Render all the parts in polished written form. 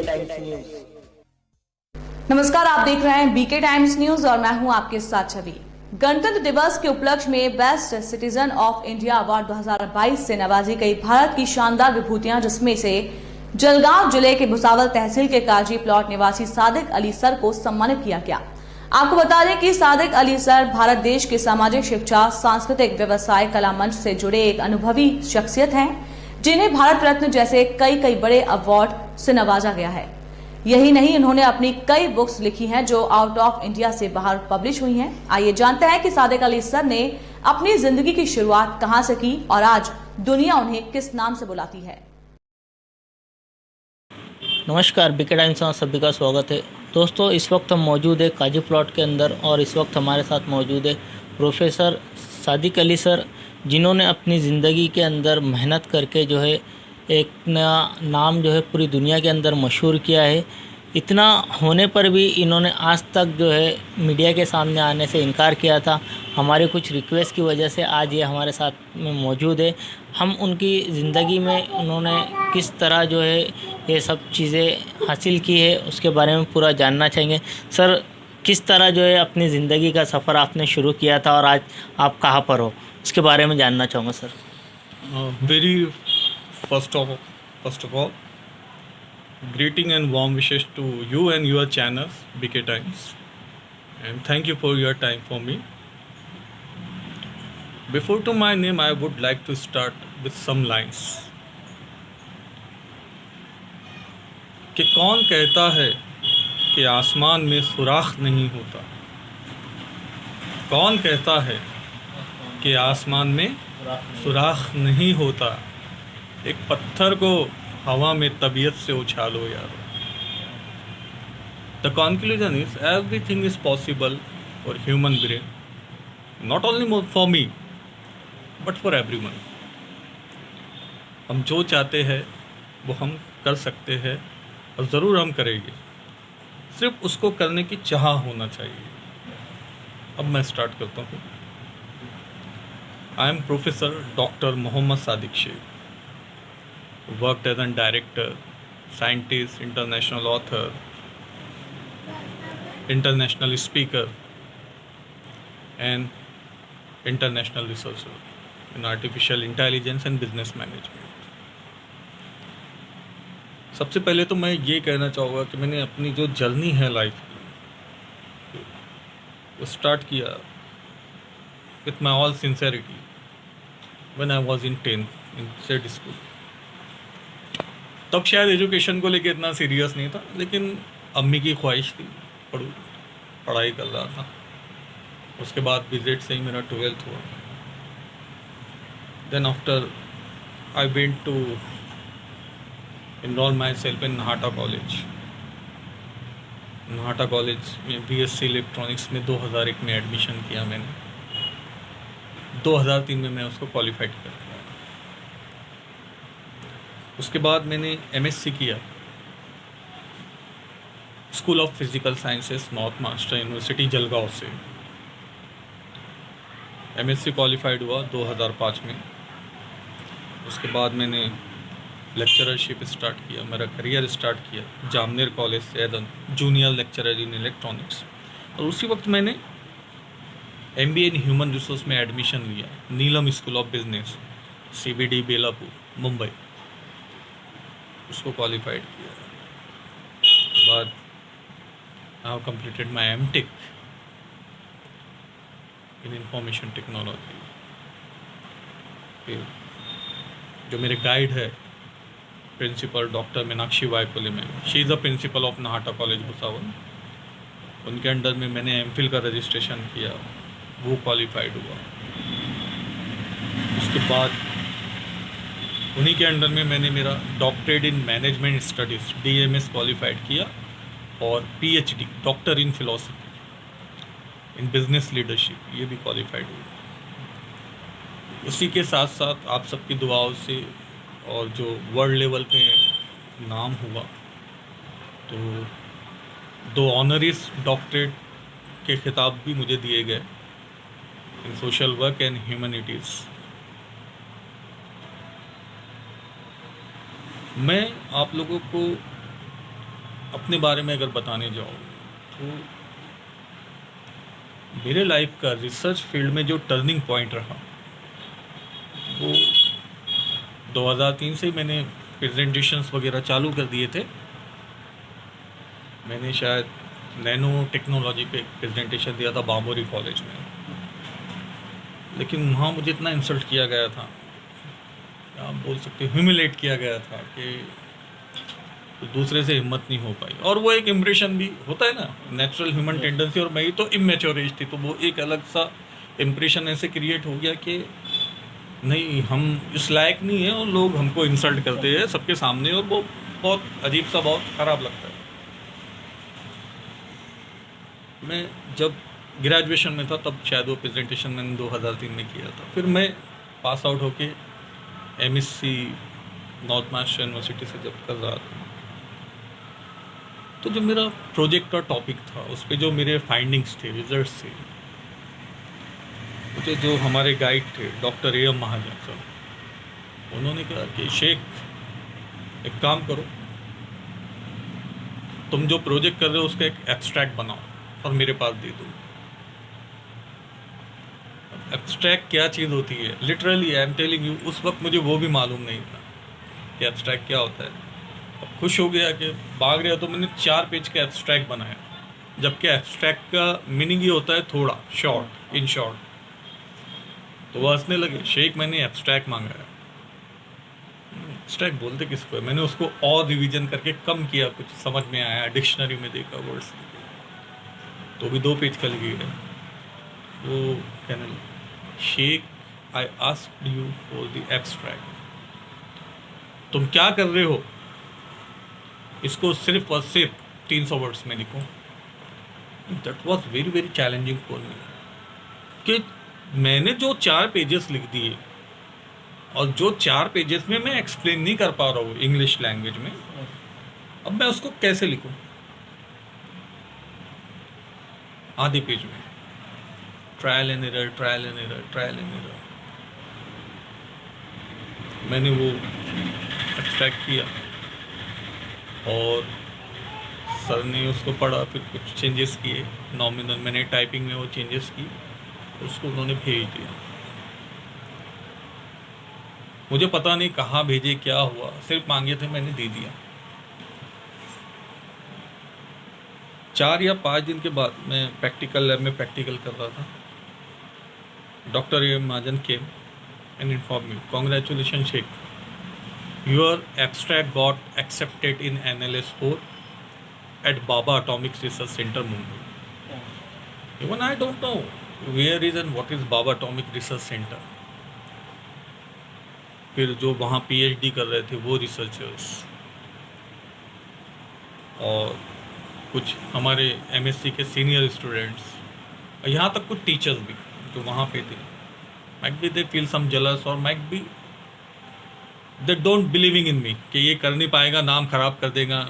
BK times news. नमस्कार, आप देख रहे हैं बीके टाइम्स न्यूज और मैं हूं आपके साथ छवि। गणतंत्र दिवस के उपलक्ष्य में best citizen of India award 2022 से नवाजी गई भारत की शानदार विभूतियां, जिसमें से जलगांव जिले के भुसावल तहसील के काजी प्लॉट निवासी सादिक अली सर को सम्मानित किया गया। आपको बता दें कि सादिक अली सर भारत देश के सामाजिक शिक्षा, सांस्कृतिक, व्यवसाय, कला मंच से जुड़े एक अनुभवी शख्सियत हैं, जिन्हें भारत रत्न जैसे कई बड़े अवार्ड से नवाजा गया है। यही नहीं, उन्होंने अपनी कई बुक्स लिखी हैं जो आउट ऑफ इंडिया से बाहर पब्लिश हुई हैं। आइए जानते हैं कि सादिक अली सर ने अपनी जिंदगी की शुरुआत कहां से की और आज दुनिया उन्हें किस नाम से बुलाती है। नमस्कार, बीके टाइम्स में सभी का स्वागत है। दोस्तों, इस वक्त हम मौजूद है काजी प्लॉट के अंदर और इस वक्त हमारे साथ मौजूद है प्रोफेसर सादिक अली सर, जिन्होंने अपनी ज़िंदगी के अंदर मेहनत करके जो है एक नाम जो है पूरी दुनिया के अंदर मशहूर किया है। इतना होने पर भी इन्होंने आज तक जो है मीडिया के सामने आने से इनकार किया था। हमारी कुछ रिक्वेस्ट की वजह से आज ये हमारे साथ में मौजूद है। हम उनकी ज़िंदगी में उन्होंने किस तरह जो है ये सब चीज़ें हासिल की है उसके बारे में पूरा जानना चाहेंगे। सर, किस तरह जो है अपनी ज़िंदगी का सफ़र आपने शुरू किया था और आज आप कहाँ पर हो, उसके बारे में जानना चाहूँगा sir. First of all, greeting and warm wishes to you and your channels, BK Times, and thank you for your time for me. Before to my name, I would like to start with some lines. कि कौन कहता है कि आसमान में सुराख नहीं होता? कौन कहता है कि आसमान में सुराख नहीं होता? एक पत्थर को हवा में तबीयत से उछालो यार। The conclusion is everything is possible for human brain, not only for me but for everyone. हम जो चाहते हैं वो हम कर सकते हैं और ज़रूर हम करेंगे, सिर्फ उसको करने की चाह होना चाहिए। अब मैं स्टार्ट करता हूँ। I am professor doctor Mohammad Sadiq Shaikh, worked as a director, scientist, international author, international speaker, and international researcher in artificial intelligence and business management. सबसे पहले तो मैं ये कहना चाहूँगा कि मैंने अपनी जो जर्नी है लाइफ की, वो स्टार्ट किया with my all sincerity when I was in 10th in said school. तब शायद एजुकेशन को लेके इतना सीरियस नहीं था, लेकिन अम्मी की ख्वाहिश थी, पढ़ाई कर रहा था। उसके बाद बीजेड से ही मेरा 12th हुआ। Then after I went to enroll myself इन नाहटा कॉलेज। नाहटा कॉलेज में बीएससी इलेक्ट्रॉनिक्स में 2001 में एडमिशन किया मैंने। 2003 में मैं उसको क्वालिफाइड कर गया। उसके बाद मैंने एमएससी किया school of physical sciences, north Maharashtra university Jalgaon से। एमएससी क्वालिफाइड हुआ 2005 में। उसके बाद मैंने लेक्चररशिप स्टार्ट किया, मेरा करियर स्टार्ट किया जामनेर कॉलेज से as junior lecturer in electronics. और उसी वक्त मैंने एमबीए इन ह्यूमन रिसोर्स में एडमिशन लिया, Neelam school of business, CBD Belapur, Mumbai. उसको क्वालिफाइड किया। बाद I have completed my MTech in information technology. फिर जो मेरे गाइड है प्रिंसिपल डॉक्टर मीनाक्षी वायपुले में, she is the principal of Nahata college Bhusawal, उनके अंडर में मैंने एमफिल का रजिस्ट्रेशन किया, वो क्वालिफाइड हुआ। उसके बाद उन्हीं के अंडर में मैंने मेरा doctorate in management studies DMs qualified किया और PhD doctor in philosophy in business leadership ये भी क्वालिफाइड हुआ। उसी के साथ साथ आप सबकी दुआओं से और जो वर्ल्ड लेवल पे नाम हुआ, तो 2 ऑनरीज डॉक्टरेट के खिताब भी मुझे दिए गए इन सोशल वर्क एंड ह्यूमैनिटीज़। मैं आप लोगों को अपने बारे में अगर बताने जाऊँ तो मेरे लाइफ का रिसर्च फील्ड में जो टर्निंग पॉइंट रहा वो 2003 से ही मैंने प्रेजेंटेशंस वगैरह चालू कर दिए थे। मैंने शायद नैनो टेक्नोलॉजी पे प्रेजेंटेशन दिया था बामोरी कॉलेज में, लेकिन वहाँ मुझे इतना इंसल्ट किया गया था, आप बोल सकते ह्यूमिलेट किया गया था कि दूसरे से हिम्मत नहीं हो पाई। और वो एक इम्प्रेशन भी होता है ना, नेचुरल ह्यूमन टेंडेंसी, और मैं ही तो इमेच्योर एज थी, तो वो एक अलग सा इम्प्रेशन ऐसे क्रिएट हो गया कि नहीं, हम इस लायक नहीं है, और लोग हमको इंसल्ट करते हैं सबके सामने, और वो बहुत अजीब सा, बहुत ख़राब लगता है। मैं जब ग्रेजुएशन में था तब शायद वो प्रेजेंटेशन मैंने 2003 में किया था। फिर मैं पास आउट होके एमएससी नॉर्थ महाराष्ट्र यूनिवर्सिटी से जब कर रहा था, तो जो मेरा प्रोजेक्ट का टॉपिक था उस पर जो मेरे फाइंडिंग्स थे, रिजल्ट्स थे, मुझे जो हमारे गाइड थे डॉक्टर AM महाजन सर, उन्होंने कहा कि शेख एक काम करो, तुम जो प्रोजेक्ट कर रहे हो उसका एक एब्स्ट्रैक्ट बनाओ और मेरे पास दे दो। एब्स्ट्रैक्ट क्या चीज़ होती है, literally I am telling you, उस वक्त मुझे वो भी मालूम नहीं था कि एब्स्ट्रैक्ट क्या होता है। अब खुश हो गया कि भाग रहा, तो मैंने 4 पेज का एब्स्ट्रैक्ट बनाया, जबकि एब्स्ट्रैक्ट का मीनिंग ये होता है थोड़ा, शॉर्ट, इन शॉर्ट। तो वो हंसने लगे, शेख मैंने एब्स्ट्रैक्ट मांगा है। एब्स्ट्रैक्ट बोलते किसको है? मैंने उसको और रिवीजन करके कम किया, कुछ समझ में आया, डिक्शनरी में देखा वर्ड्स, तो भी 2 पेज का लिखे गए। वो कहने लगे, Shaikh I asked you for the abstract, तुम क्या कर रहे हो, इसको सिर्फ और सिर्फ 300 वर्ड्स में लिखो। That was very very challenging for me, कि मैंने जो 4 पेजेस लिख दिए, और जो 4 पेजेस में मैं एक्सप्लेन नहीं कर पा रहा हूँ इंग्लिश लैंग्वेज में, अब मैं उसको कैसे लिखूँ आधे पेज में? Trial and error, trial and error, trial and error. मैंने वो एब्स्ट्रैक्ट किया और सर ने उसको पढ़ा, फिर कुछ चेंजेस किए, नॉमिनल मैंने टाइपिंग में वो चेंजेस की, उसको उन्होंने भेज दिया। मुझे पता नहीं कहाँ भेजे, क्या हुआ, सिर्फ मांगे थे, मैंने दे दिया। 4 या 5 दिन के बाद मैं प्रैक्टिकल लैब में प्रैक्टिकल कर रहा था। Doctor AM Mahajan came and inform me, congratulation Shaikh, your abstract got accepted in NLS 4 at Bhabha atomic research centre Mumbai. Even I don't know where is and what is Bhabha atomic research centre. फिर जो वहाँ PhD कर रहे थे वो रिसर्चर्स, और कुछ हमारे MSc के सीनियर स्टूडेंट्स, और यहाँ तक कुछ टीचर्स भी जो वहाँ पे थे, might be they feel some jealous, और might be they don't believing in me कि ये कर नहीं पाएगा, नाम ख़राब कर देगा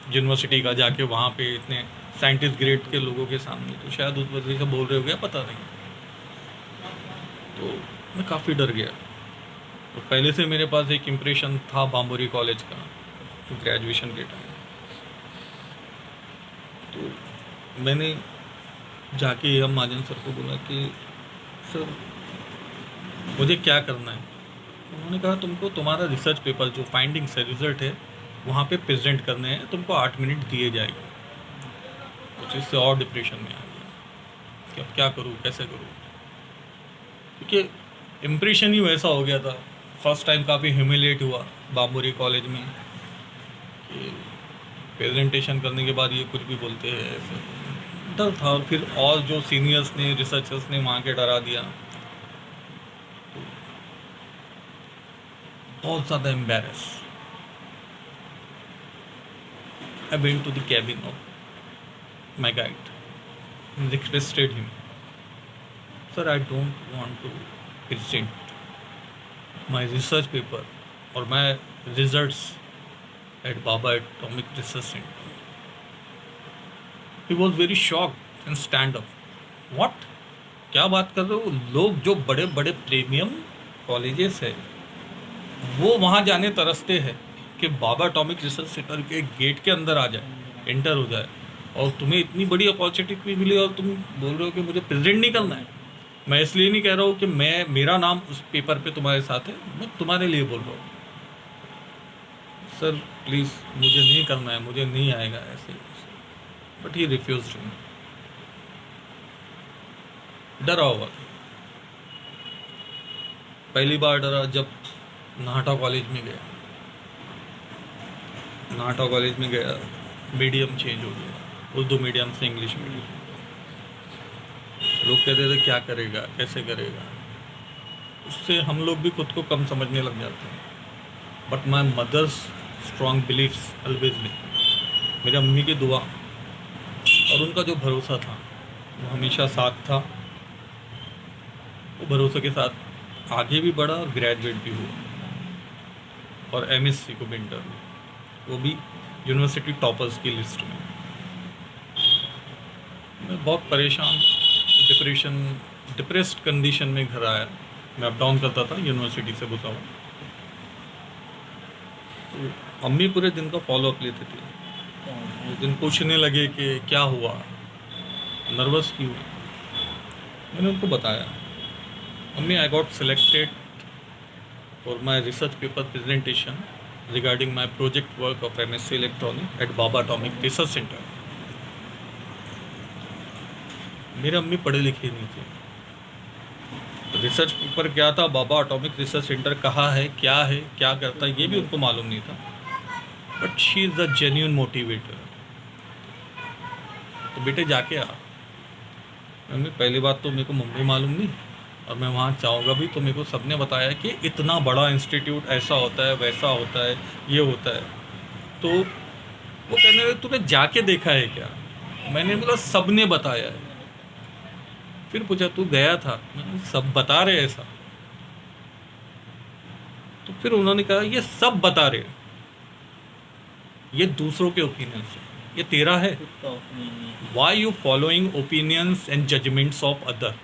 यूनिवर्सिटी का जाके वहाँ पे इतने साइंटिस्ट ग्रेड के लोगों के सामने, तो शायद उस वजह से बोल रहे हो गया, पता नहीं। तो मैं काफ़ी डर गया। तो पहले से मेरे पास एक इम्प्रेशन था बामोरी कॉलेज का ग्रेजुएशन के टाइम। तो मैंने जाके AM महाजन सर को बोला कि सर मुझे क्या करना है। उन्होंने कहा तुमको तुम्हारा रिसर्च पेपर जो फाइंडिंग्स है, रिजल्ट है, वहाँ पे प्रेजेंट करने हैं, तुमको 8 मिनट दिए जाएंगे। कुछ इससे और डिप्रेशन में आ गया कि अब क्या करूँ, कैसे करूँ, क्योंकि इम्प्रेशन ही वैसा हो गया था। फर्स्ट टाइम काफ़ी ह्यूमिलेट हुआ बामोरी कॉलेज में कि प्रेजेंटेशन करने के बाद ये कुछ भी बोलते हैं, ऐसे डर था। और फिर और जो सीनियर्स ने, रिसर्चर्स ने वहाँ के डरा दिया, तो बहुत ज़्यादा embarrass. I went to the cabin of my guide and requested him, sir, I don't want to present my research paper or my results at Baba Atomic Research Center. He was very shocked and stand up. What? क्या बात कर रहे हो? लोग जो बड़े बड़े premium colleges है वो वहाँ जाने तरसते हैं कि बाबा एटॉमिक रिसर्च सेंटर के गेट के अंदर आ जाए, एंटर हो जाए और तुम्हें इतनी बड़ी अपॉर्चुनिटी मिली और तुम बोल रहे हो कि मुझे प्रेसिडेंट नहीं करना है। मैं इसलिए नहीं कह रहा हूँ कि मेरा नाम उस पेपर पे तुम्हारे साथ है, मैं तुम्हारे लिए बोल रहा हूँ। सर प्लीज़ मुझे नहीं करना है, मुझे नहीं आएगा ऐसे। But he refuse to. डरा हुआ था, पहली बार डरा जब नाहटा कॉलेज में गया। नाहटा कॉलेज में गया, मीडियम चेंज हो गया, उर्दू मीडियम से इंग्लिश मीडियम। लोग कहते थे क्या करेगा, कैसे करेगा। उससे हम लोग भी खुद को कम समझने लग जाते हैं। But my mother's strong believes always में, मेरी अम्मी की दुआ और उनका जो भरोसा था वो हमेशा साथ था। वो भरोसे के साथ आगे भी बढ़ा और ग्रेजुएट भी हुआ और एमएससी को भी इंटर हुआ, वो भी यूनिवर्सिटी टॉपर्स की लिस्ट में। मैं बहुत परेशान, डिप्रेस्ड कंडीशन में घर आया। मैं अप डाउन करता था यूनिवर्सिटी से भुसावल। तो अम्मी पूरे दिन का फॉलोअप लेते थे। उस दिन पूछने लगे कि क्या हुआ, नर्वस क्यों। मैंने उनको बताया, अम्मी I got selected for my research paper presentation regarding my project work of MSc electronic at Bhabha atomic research centre. मेरे अम्मी पढ़े लिखे नहीं थे। रिसर्च पेपर क्या था, बाबा एटॉमिक रिसर्च सेंटर कहाँ है, क्या करता है, ये भी उनको मालूम नहीं था। But she is the genuine motivator. तो बेटे जाके आ। मम्मी पहली बात तो मेरे को मुंबई मालूम नहीं और मैं वहाँ चाहूँगा भी, तो मेरे को सबने बताया कि इतना बड़ा इंस्टीट्यूट ऐसा होता है, वैसा होता है, ये होता है। तो वो कहने लगे तूने जाके देखा है क्या। मैंने बोला सब ने बताया है। फिर पूछा तू गया था, सब बता रहे ऐसा। तो फिर उन्होंने कहा ये सब बता रहे, ये दूसरों के ओपिनियंस है, ये तेरा है। Why you following opinions and judgements of other.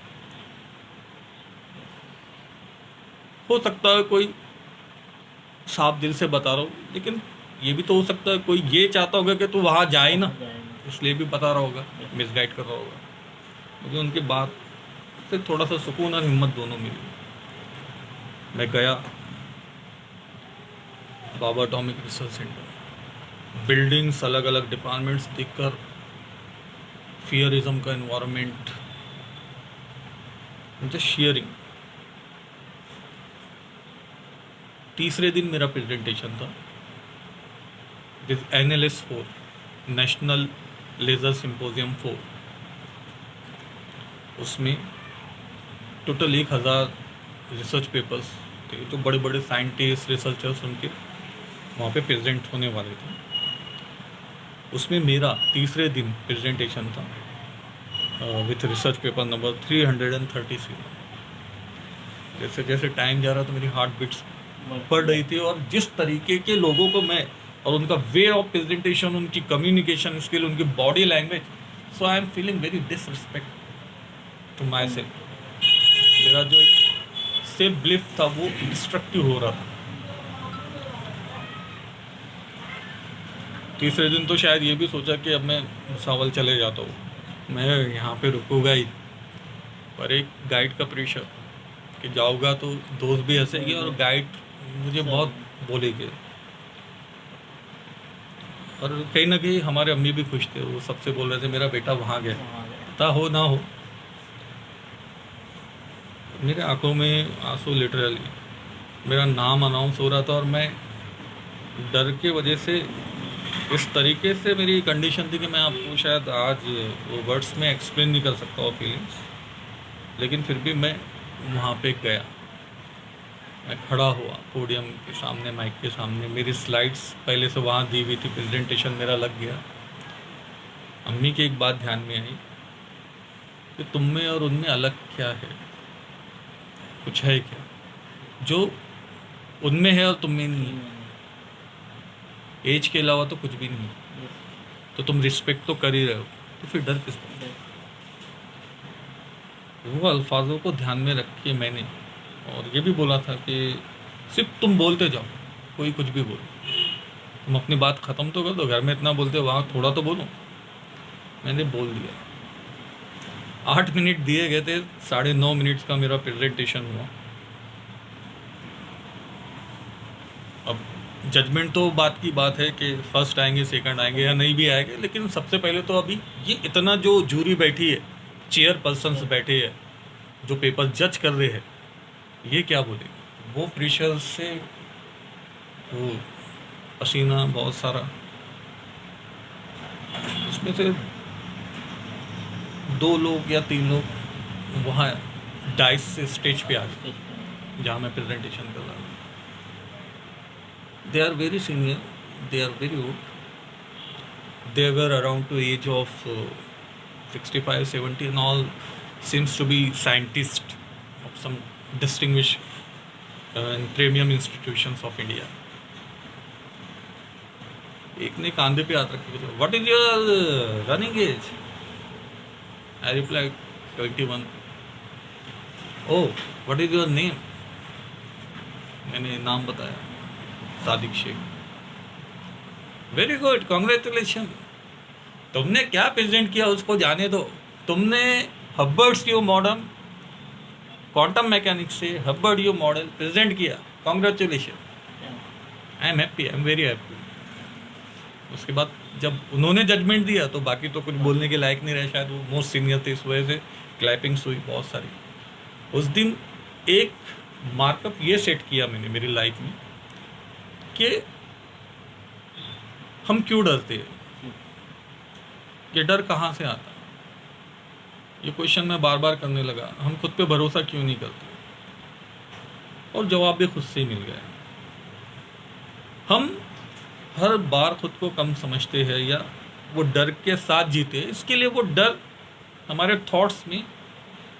हो सकता है कोई साफ दिल से बता रहा हो, लेकिन ये भी तो हो सकता है कोई ये चाहता होगा कि तू वहाँ जाए ना, इसलिए भी बता रहा होगा, मिसगाइड कर रहा होगा। मुझे उनकी बात से थोड़ा सा सुकून और हिम्मत दोनों मिली। मैं गया बाबा एटॉमिक रिसर्च सेंटर, बिल्डिंग्स, अलग अलग डिपार्टमेंट्स देखकर फियरिज्म का एनवायरनमेंट, जस्ट शेयरिंग। तीसरे दिन मेरा प्रेजेंटेशन था। It is NLS 4, national laser symposium 4। उसमें टोटल 1000 रिसर्च पेपर्स थे, जो बड़े बड़े साइंटिस्ट, रिसर्चर्स उनके वहाँ पे प्रेजेंट होने वाले थे। उसमें मेरा तीसरे दिन प्रेजेंटेशन था विथ रिसर्च पेपर नंबर 336। जैसे जैसे टाइम जा रहा था मेरी हार्ट बीट्स बढ़ रही थी, और जिस तरीके के लोगों को मैं, और उनका वे ऑफ प्रेजेंटेशन, उनकी कम्युनिकेशन स्किल, उनकी body language, so I am feeling very disrespect to my सेल्फ। मेरा जो एक सेल्फ बिलीफ था वो डिस्ट्रक्टिव हो रहा था। तीसरे दिन तो शायद ये भी सोचा कि अब मैं भुसावल चले जाता हूँ, मैं यहाँ पे रुकूंगा ही। पर एक गाइड का प्रेशर कि जाऊँगा तो दोस्त भी हंसेंगे और गाइड मुझे बहुत बोलेंगे। और कहीं ना कहीं हमारे अम्मी भी खुश थे, वो सबसे बोल रहे थे मेरा बेटा वहाँ गया, पता हो ना हो। मेरे आंखों में आंसू लिटरली, मेरा नाम अनाउंस हो रहा था और मैं डर के वजह से, इस तरीके से मेरी कंडीशन थी कि मैं आपको शायद आज वो वर्ड्स में एक्सप्लेन नहीं कर सकता वो फीलिंग्स। लेकिन फिर भी मैं वहाँ पे गया, मैं खड़ा हुआ पोडियम के सामने, माइक के सामने। मेरी स्लाइड्स पहले से वहाँ दी हुई थी, प्रेजेंटेशन मेरा लग गया। अम्मी की एक बात ध्यान में आई कि तुम में और उनमें अलग क्या है, कुछ है क्या जो उनमें है और तुम में नहीं है। एज के अलावा तो कुछ भी नहीं, तो तुम रिस्पेक्ट तो कर ही रहे हो, तो फिर डर किस बात। वो अल्फाजों को ध्यान में रख के मैंने और ये भी बोला था कि सिर्फ तुम बोलते जाओ, कोई कुछ भी बोलो। तुम अपनी बात ख़त्म तो कर दो, घर में इतना बोलते हो, वहाँ थोड़ा तो बोलो। मैंने बोल दिया। 8 मिनट दिए गए थे, 9.5 मिनट का मेरा प्रेजेंटेशन हुआ। अब जजमेंट तो बात की बात है कि फर्स्ट आएंगे, सेकंड आएंगे या नहीं भी आएंगे, लेकिन सबसे पहले तो अभी ये इतना जो जूरी बैठी है, चेयर पर्सन्स बैठे हैं जो पेपर जज कर रहे हैं, ये क्या बोलेंगे? वो प्रेशर से वो पसीना बहुत सारा, उसमें से 2 लोग या 3 लोग वहाँ डाइस से स्टेज पे आ गए जहाँ मैं प्रेजेंटेशन कर रहा हूँ। They are very senior, they are very old, they were around to age of 65-70 and all seems to be scientists of some distinguished and premium institutions of India. एक ने कांधे पे हाथ रख के, what is your running age? I reply 21. Oh, what is your name? मैंने नाम बताया, Sadiq Shaikh. Very good, congratulation. तुमने क्या प्रेजेंट किया उसको जाने दो. तुमने Hubbard's Q model, quantum mechanics से हब्बर्ड यू मॉडल प्रेजेंट किया. Congratulation. I am happy, I am very happy. उसके बाद जब उन्होंने जजमेंट दिया तो बाकी तो कुछ बोलने के लायक नहीं रहे, शायद वो मोस्ट सीनियर थे, इस वजह से क्लैपिंग्स हुई बहुत सारी. उस दिन एक मार्कअप ये सेट किया मैंने मेरी लाइफ में कि हम क्यों डरते हैं, कि डर कहाँ से आता. ये क्वेश्चन मैं बार बार करने लगा. हम खुद पे भरोसा क्यों नहीं करते, और जवाब भी खुद से ही मिल गया. हम हर बार खुद को कम समझते हैं या वो डर के साथ जीते हैं. इसके लिए वो डर हमारे थॉट्स में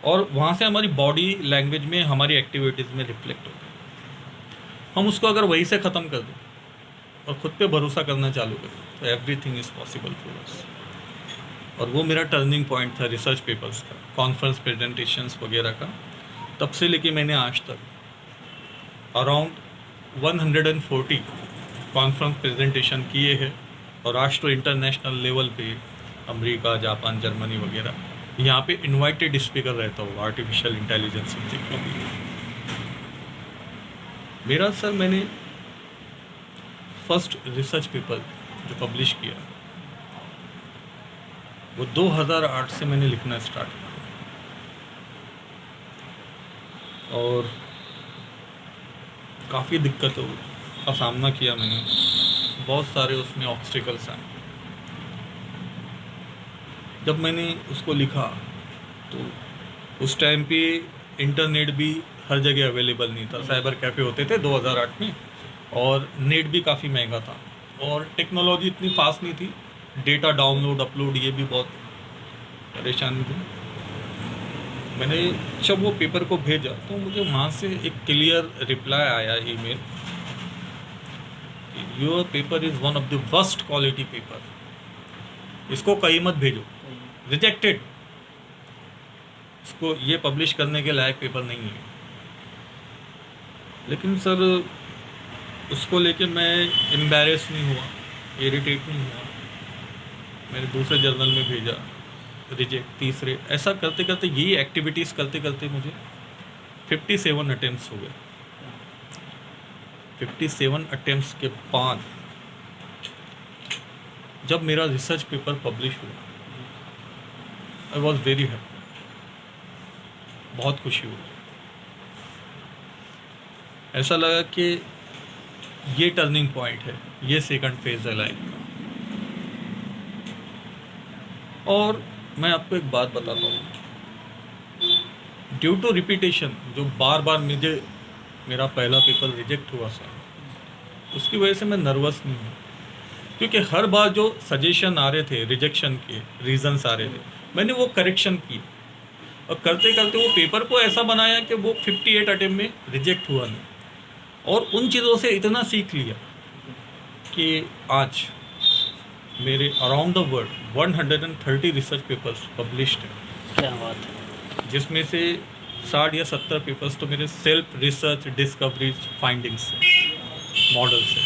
और वहाँ से हमारी बॉडी लैंग्वेज में, हमारी एक्टिविटीज़ में रिफ्लेक्ट होता है. हम उसको अगर वहीं से ख़त्म कर दें और ख़ुद पे भरोसा करना चालू करें तो everything is possible for us. और वो मेरा टर्निंग पॉइंट था रिसर्च पेपर्स का, कॉन्फ्रेंस प्रेजेंटेशंस वगैरह का. तब से लेके मैंने आज तक अराउंड 140 कॉन्फ्रेंस प्रेजेंटेशन किए हैं. और आज तो इंटरनेशनल लेवल पे अमेरिका, जापान, जर्मनी वगैरह यहाँ पे इनवाइटेड स्पीकर रहता हूँ आर्टिफिशियल इंटेलिजेंस सब्जेक्ट के लिए. मेरा सर, मैंने फर्स्ट रिसर्च पेपर जो पब्लिश किया वो 2008 से मैंने लिखना स्टार्ट किया. और काफ़ी दिक्कतों का सामना किया मैंने. बहुत सारे उसमें ऑब्स्टिकल्स आए. जब मैंने उसको लिखा तो उस टाइम पे इंटरनेट भी हर जगह अवेलेबल नहीं था. साइबर कैफ़े होते थे 2008 में, और नेट भी काफ़ी महंगा था, और टेक्नोलॉजी इतनी फास्ट नहीं थी. डेटा डाउनलोड अपलोड ये भी बहुत परेशानी थी. मैंने जब वो पेपर को भेजा तो मुझे वहाँ से एक क्लियर रिप्लाई आया email, your paper is one of the worst quality paper, इसको कहीं मत भेजो, रिजेक्टेड, इसको ये पब्लिश करने के लायक पेपर नहीं है. लेकिन सर उसको लेके मैं एम्बैरेस नहीं हुआ, इरिटेट नहीं हुआ. मैंने दूसरे जर्नल में भेजा, रिजेक्ट, तीसरे, ऐसा करते करते यही एक्टिविटीज़ करते करते मुझे 57 अटेम्प्ट्स हो गए. 57 अटेम्प्ट्स के बाद जब मेरा रिसर्च पेपर पब्लिश हुआ, आई वॉज वेरी हैप्पी. बहुत खुशी हुई. ऐसा लगा कि ये टर्निंग पॉइंट है, ये सेकंड फेज है लाइफ का. और मैं आपको एक बात बताता हूँ, ड्यू टू रिपीटेशन, जो बार बार मुझे मेरा पहला पेपर रिजेक्ट हुआ सर, उसकी वजह से मैं नर्वस नहीं हूँ. क्योंकि हर बार जो सजेशन आ रहे थे, रिजेक्शन के रीजंस आ रहे थे, मैंने वो करेक्शन किए, और करते करते वो पेपर को ऐसा बनाया कि वो 58 अटेम्प्ट में रिजेक्ट हुआ नहीं. और उन चीज़ों से इतना सीख लिया कि आज मेरे around the world 130 research papers published हैं. क्या बात है. जिसमें से 60 या 70 पेपर्स तो मेरे सेल्फ रिसर्च डिस्कवरीज फाइंडिंग्स से, मॉडल से.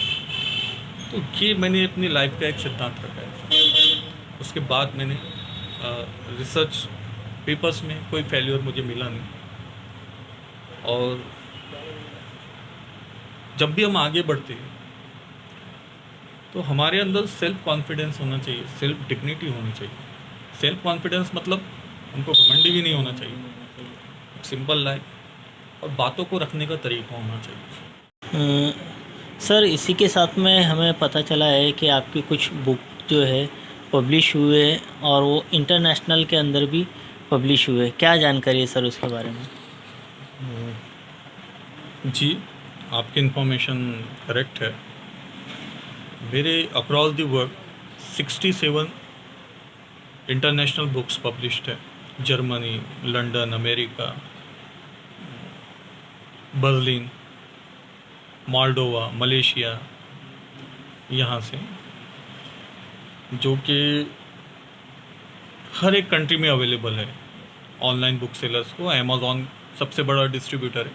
तो ये मैंने अपनी लाइफ का एक सिद्धांत रखा है। उसके बाद मैंने रिसर्च पेपर्स में कोई फेल्योर मुझे मिला नहीं। और जब भी हम आगे बढ़ते हैं तो हमारे अंदर सेल्फ कॉन्फिडेंस होना चाहिए, सेल्फ डिग्निटी होनी चाहिए। सेल्फ कॉन्फिडेंस मतलब हमको घमंडी भी नहीं होना चाहिए, सिंपल लाइफ और बातों को रखने का तरीका होना चाहिए। सर इसी के साथ में हमें पता चला है कि आपकी कुछ बुक जो है पब्लिश हुए और वो इंटरनेशनल के अंदर भी पब्लिश हुए, क्या जानकारी है सर उसके बारे में? जी, आपकी इन्फॉर्मेशन करेक्ट है। मेरे across the world 67 international books published है। Germany, London, America, Berlin, Moldova, Malaysia, यहाँ से, जो कि हर एक कंट्री में अवेलेबल है। ऑनलाइन बुक सेलर्स को अमेज़ॉन सबसे बड़ा डिस्ट्रीब्यूटर है।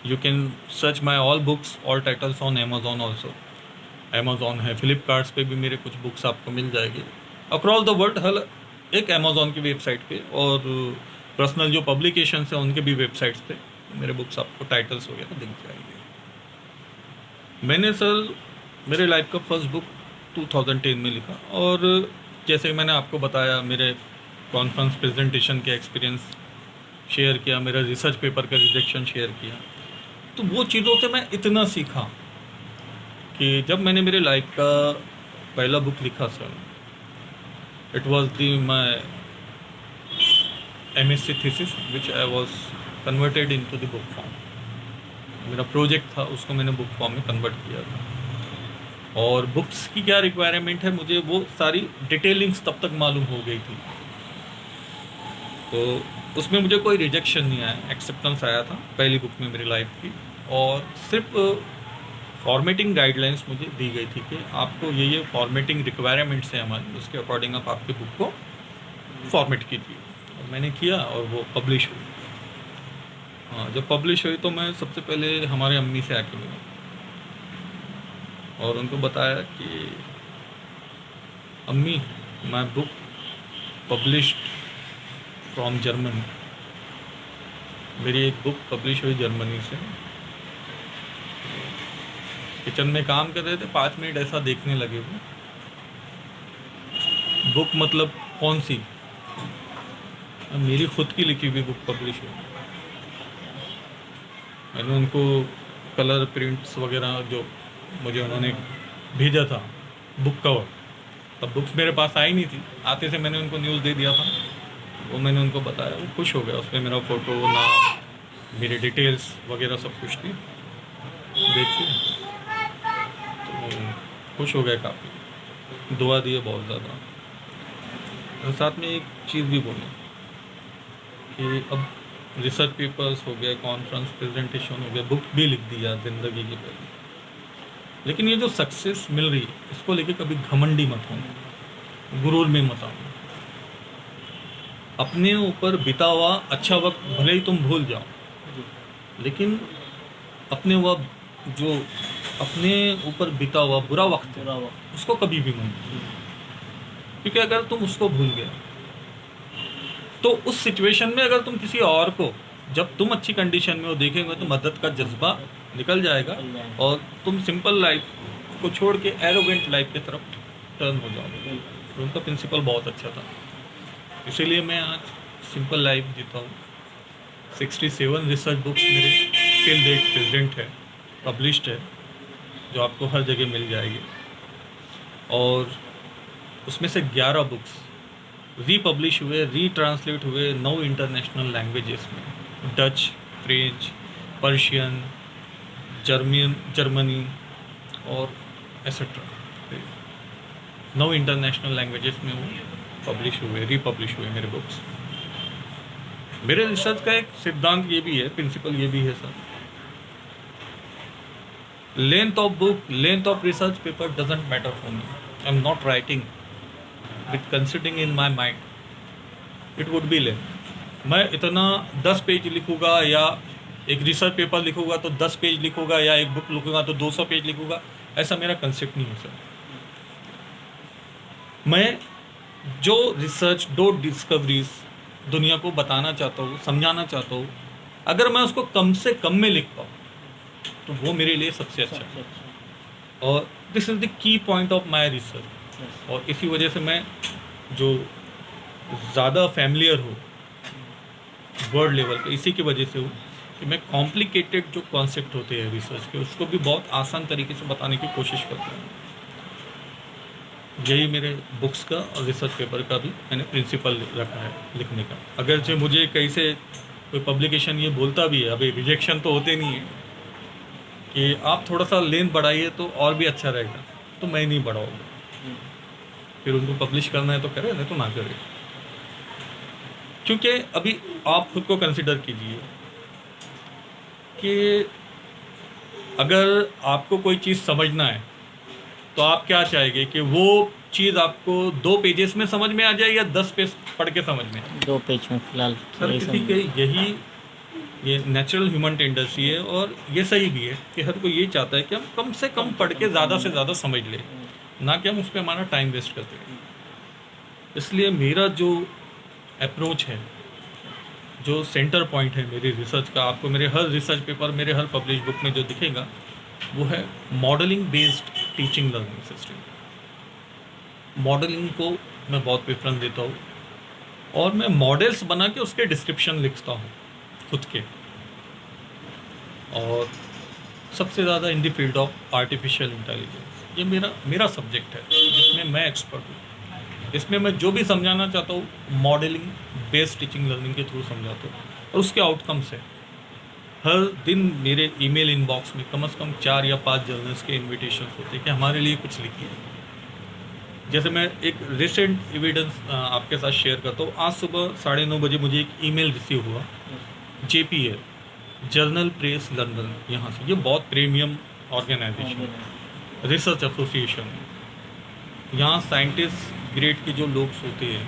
You can search my all books, all titles on Amazon also. Amazon है, फ्लिपकार्ट्स पे भी मेरे कुछ बुक्स आपको मिल जाएगी अक्रॉस द वर्ल्ड, हर एक अमेज़ॉन की वेबसाइट पे, और पर्सनल जो पब्लिकेशंस हैं उनके भी वेबसाइट्स पे मेरे बुक्स आपको टाइटल्स वगैरह दिख जाएंगे। मैंने सर मेरे लाइफ का फर्स्ट बुक 2010 में लिखा, और जैसे मैंने आपको बताया मेरे कॉन्फ्रेंस प्रेजेंटेशन के एक्सपीरियंस शेयर किया, मेरा रिसर्च पेपर का रिजेक्शन शेयर किया, तो वो चीज़ों से मैं इतना सीखा कि जब मैंने मेरे लाइफ का पहला बुक लिखा sir, it was the my MSc thesis which I was converted into the book form. मेरा प्रोजेक्ट था, उसको मैंने बुक फॉर्म में कन्वर्ट किया था। और बुक्स की क्या रिक्वायरमेंट है, मुझे वो सारी डिटेलिंग्स तब तक मालूम हो गई थी, तो उसमें मुझे कोई रिजेक्शन नहीं आया, एक्सेप्टेंस आया था पहली बुक में मेरी लाइफ की। और सिर्फ फॉर्मेटिंग गाइडलाइंस मुझे दी गई थी कि आपको ये फॉर्मेटिंग रिक्वायरमेंट्स हैं हमारी, उसके अकॉर्डिंग आप आपकी बुक को फॉर्मेट कीजिए। और मैंने किया और वो पब्लिश हुई। हाँ, जब पब्लिश हुई तो मैं सबसे पहले हमारे अम्मी से आके मिला और उनको बताया कि अम्मी, my book published from Germany. मेरी एक बुक पब्लिश हुई जर्मनी से। किचन में काम कर रहे थे, 5 मिनट ऐसा देखने लगे वो, बुक मतलब कौन सी? मेरी खुद की लिखी हुई बुक पब्लिश हुई। मैंने उनको कलर प्रिंट्स वगैरह जो मुझे उन्होंने भेजा था, बुक कवर, तब बुक्स मेरे पास आई नहीं थी, आते से मैंने उनको न्यूज़ दे दिया था। वो मैंने उनको बताया, वो खुश हो गया। उसमें मेरा फ़ोटो, नाम, मेरी डिटेल्स वगैरह सब कुछ थी, देख के तो खुश हो गए काफ़ी, दुआ दिए बहुत ज़्यादा। और साथ में एक चीज़ भी बोली कि अब रिसर्च पेपर्स हो गए, कॉन्फ्रेंस प्रेजेंटेशन हो गया, बुक भी लिख दिया ज़िंदगी की पहले, लेकिन ये जो सक्सेस मिल रही है इसको लेके कभी घमंडी मत होना, गुरूर में मत आना। अपने ऊपर बिता हुआ अच्छा वक्त भले ही तुम भूल जाओ, लेकिन अपने वह जो अपने ऊपर बिता हुआ बुरा वक्त है उसको कभी भी मत भूलो, क्योंकि अगर तुम उसको भूल गए तो उस सिचुएशन में अगर तुम किसी और को, जब तुम अच्छी कंडीशन में हो, देखेंगे तो मदद का जज्बा निकल जाएगा और तुम सिंपल लाइफ को छोड़ के एरोगेंट लाइफ की तरफ टर्न हो जाओगे। तो उनका प्रिंसिपल बहुत अच्छा था, इसीलिए मैं आज सिंपल लाइफ जीता हूँ। 67 रिसर्च बुक्स मेरे टिल डेट प्रेजेंट है, पब्लिश्ड है, जो आपको हर जगह मिल जाएगी। और उसमें से 11 बुक्स रीपब्लिश हुए, रीट्रांसलेट हुए 9 इंटरनेशनल लैंग्वेजेस में, डच, फ्रेंच, पर्शियन, जर्मनी और एसेट्रा। 9 इंटरनेशनल लैंग्वेजेस में वो पब्लिश हुए, रीपब्लिश हुए मेरे बुक्स। मेरे रिसर्च का एक सिद्धांत ये भी है, प्रिंसिपल ये भी है sir, length of book, length of research paper doesn't matter for me. I am not writing with considering in my mind, it would be length। मैं इतना 10 पेज लिखूँगा या एक रिसर्च पेपर लिखूँगा तो 10 पेज लिखूँगा, या एक बुक लिखूँगा तो 200 पेज लिखूँगा, ऐसा मेरा कंसेप्ट नहीं है सर। मैं जो रिसर्च, दो डिस्कवरीज दुनिया को बताना चाहता हूँ, समझाना चाहता हूँ, अगर मैं उसको कम से कम में लिख पाऊँ तो वो मेरे लिए सबसे अच्छा है। और this is the key point of my research. और इसी वजह से मैं जो ज़्यादा फैमिलियर हूँ वर्ल्ड लेवल पे, इसी की वजह से हूँ कि मैं कॉम्प्लिकेटेड जो कॉन्सेप्ट होते हैं रिसर्च के, उसको भी बहुत आसान तरीके से बताने की कोशिश करता हूँ। यही मेरे बुक्स का और रिसर्च पेपर का भी मैंने प्रिंसिपल रखा है लिखने का। अगर जो मुझे कहीं से कोई पब्लिकेशन ये बोलता भी है, अभी रिजेक्शन तो होते नहीं है कि आप थोड़ा सा लेंथ बढ़ाइए तो और भी अच्छा रहेगा, तो मैं नहीं बढ़ाऊँगा। फिर उनको पब्लिश करना है तो करें, नहीं तो ना करें। क्योंकि अभी आप खुद को कंसिडर कीजिए कि अगर आपको कोई चीज़ समझना है तो आप क्या चाहेंगे कि वो चीज़ आपको 2 पेजेस में समझ में आ जाए या 10 पेज पढ़ के समझ में आए? 2 पेज में फिलहाल सर किसी के यही ये नेचुरल ह्यूमन टेंडेंसी है, और ये सही भी है कि हर कोई ये चाहता है कि हम कम से कम पढ़ के ज़्यादा से ज़्यादा समझ लें, ना कि हम उस पर हमारा टाइम वेस्ट करते हैं। इसलिए मेरा जो अप्रोच है, जो सेंटर पॉइंट है मेरी रिसर्च का, आपको मेरे हर रिसर्च पेपर, मेरे हर पब्लिश बुक में जो दिखेगा, वो है modelling based teaching learning system. Modelling को मैं बहुत प्रेफरेंस देता हूँ और मैं मॉडल्स बना के उसके डिस्क्रिप्शन लिखता हूँ खुद के। और सबसे ज़्यादा in the field of artificial intelligence, ये मेरा सब्जेक्ट है जिसमें मैं एक्सपर्ट हूँ। इसमें मैं जो भी समझाना चाहता हूँ मॉडलिंग बेस्ड टीचिंग लर्निंग के थ्रू समझाता हूँ, और उसके आउटकम्स है। हर दिन मेरे ईमेल इनबॉक्स में कम से कम 4 या 5 जर्नल्स के इन्विटेशन होते हैं कि हमारे लिए कुछ लिखिए। जैसे मैं एक रिसेंट एविडेंस आपके साथ शेयर करता हूँ। आज सुबह 9:30 बजे मुझे एक ईमेल रिसीव हुआ JPL, जर्नल प्रेस लंदन, यहाँ से। ये बहुत प्रीमियम ऑर्गेनाइजेशन है, रिसर्च एसोसिएशन है। यहाँ साइंटिस्ट ग्रेड के जो लोग होते हैं,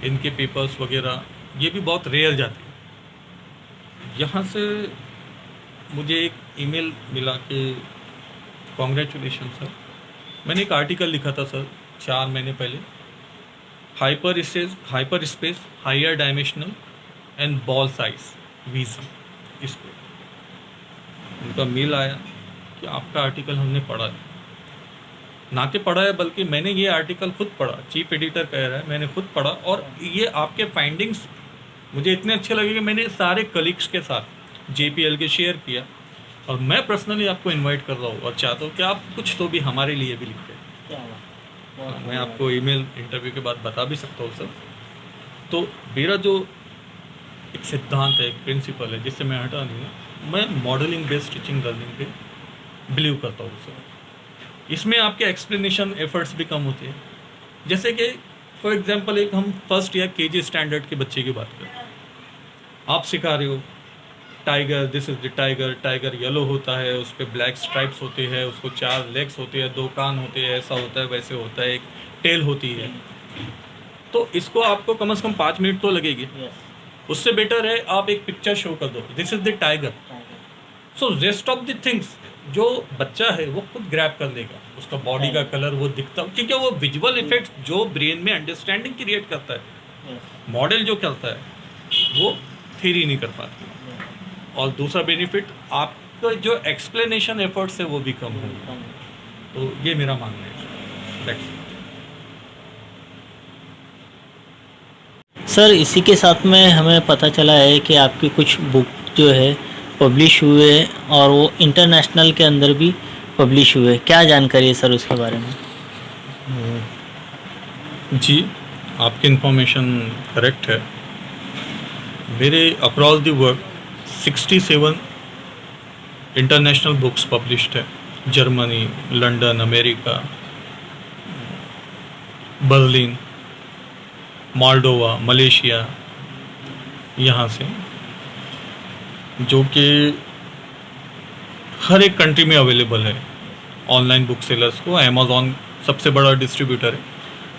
इनके पेपर्स वगैरह ये भी बहुत रेयर जाते हैं। यहाँ से मुझे एक ईमेल मिला कि कॉन्ग्रेचुलेशन सर, मैंने एक आर्टिकल लिखा था सर 4 महीने पहले, hyper space higher dimensional and ball size vision. इस पर उनका मेल आया कि आपका आर्टिकल हमने पढ़ा है, ना कि पढ़ा है बल्कि मैंने ये आर्टिकल खुद पढ़ा, चीफ एडिटर कह रहा है, मैंने खुद पढ़ा, और ये आपके फाइंडिंग्स मुझे इतने अच्छे लगे कि मैंने सारे कलीग्स के साथ JPL के शेयर किया। और मैं पर्सनली आपको इनवाइट कर रहा हूँ और चाहता हूँ कि आप कुछ तो भी हमारे लिए भी लिखें। मैं आपको ईमेल इंटरव्यू के बाद बता भी सकता हूँ सर। तो मेरा जो एक सिद्धांत है, एक प्रिंसिपल है जिससे मैं हटा नहीं हूँ, मैं मॉडलिंग बेस्ड टीचिंग लर्निंग पे बिलीव करता हूँ सर। इसमें आपके एक्सप्लेनेशन एफर्ट्स भी कम होते हैं। जैसे कि फॉर एग्जांपल एक हम फर्स्ट या KG स्टैंडर्ड के बच्चे की बात करें, आप सिखा रहे हो tiger, this is the tiger, tiger yellow होता है, उस पर ब्लैक स्ट्राइप्स होते हैं, उसको 4 लेग्स होते हैं, 2 कान होते हैं, ऐसा होता है, वैसे होता है, एक टेल होती है। तो इसको आपको कम से कम 5 मिनट तो लगेगी। उससे बेटर है आप एक पिक्चर शो कर दो, this is the tiger. So rest of the things जो बच्चा है वो खुद ग्रैब कर लेगा, उसका बॉडी का कलर वो दिखता, क्योंकि वो विजुअल इफेक्ट जो ब्रेन में अंडरस्टैंडिंग क्रिएट करता है, मॉडल जो करता है वो थ्योरी नहीं कर पाती। और दूसरा बेनिफिट आपका जो एक्सप्लेनेशन एफर्ट्स है वो भी कम होगा। तो ये मेरा मानना है। That's it. सर इसी के साथ में हमें पता चला है कि आपकी कुछ बुक जो है पब्लिश हुए हैं और वो इंटरनेशनल के अंदर भी पब्लिश हुए। क्या जानकारी है सर उसके बारे में? जी, आपकी इन्फॉर्मेशन करेक्ट है। मेरे across the world 67 international books published है। Germany, London, America, Berlin, Moldova, Malaysia, यहाँ से, जो कि हर एक कंट्री में अवेलेबल है। ऑनलाइन बुक सेलर्स को अमेज़ॉन सबसे बड़ा डिस्ट्रीब्यूटर है।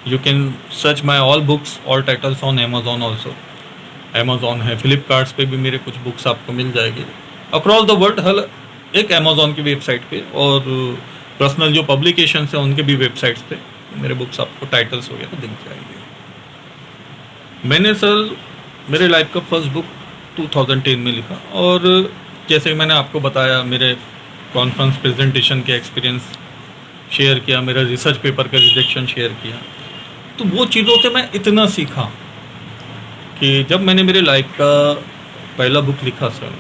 You can search my all books, all titles on Amazon also. Amazon है, फ्लिपकार्ट्स पे भी मेरे कुछ बुक्स आपको मिल जाएगी अक्रॉस द वर्ल्ड, हर एक अमेज़ॉन की वेबसाइट पे। और पर्सनल जो पब्लिकेशन है उनके भी वेबसाइट्स पे मेरे बुक्स आपको टाइटल्स वगैरह दिख जाएंगे। मैंने सर मेरे लाइफ का फर्स्ट बुक 2010 में लिखा, और जैसे कि मैंने आपको बताया मेरे कॉन्फ्रेंस प्रेजेंटेशन के एक्सपीरियंस शेयर किया, मेरा रिसर्च पेपर का रिजेक्शन शेयर किया, तो वो चीज़ों से मैं इतना सीखा कि जब मैंने मेरे लाइफ का पहला बुक लिखा sir,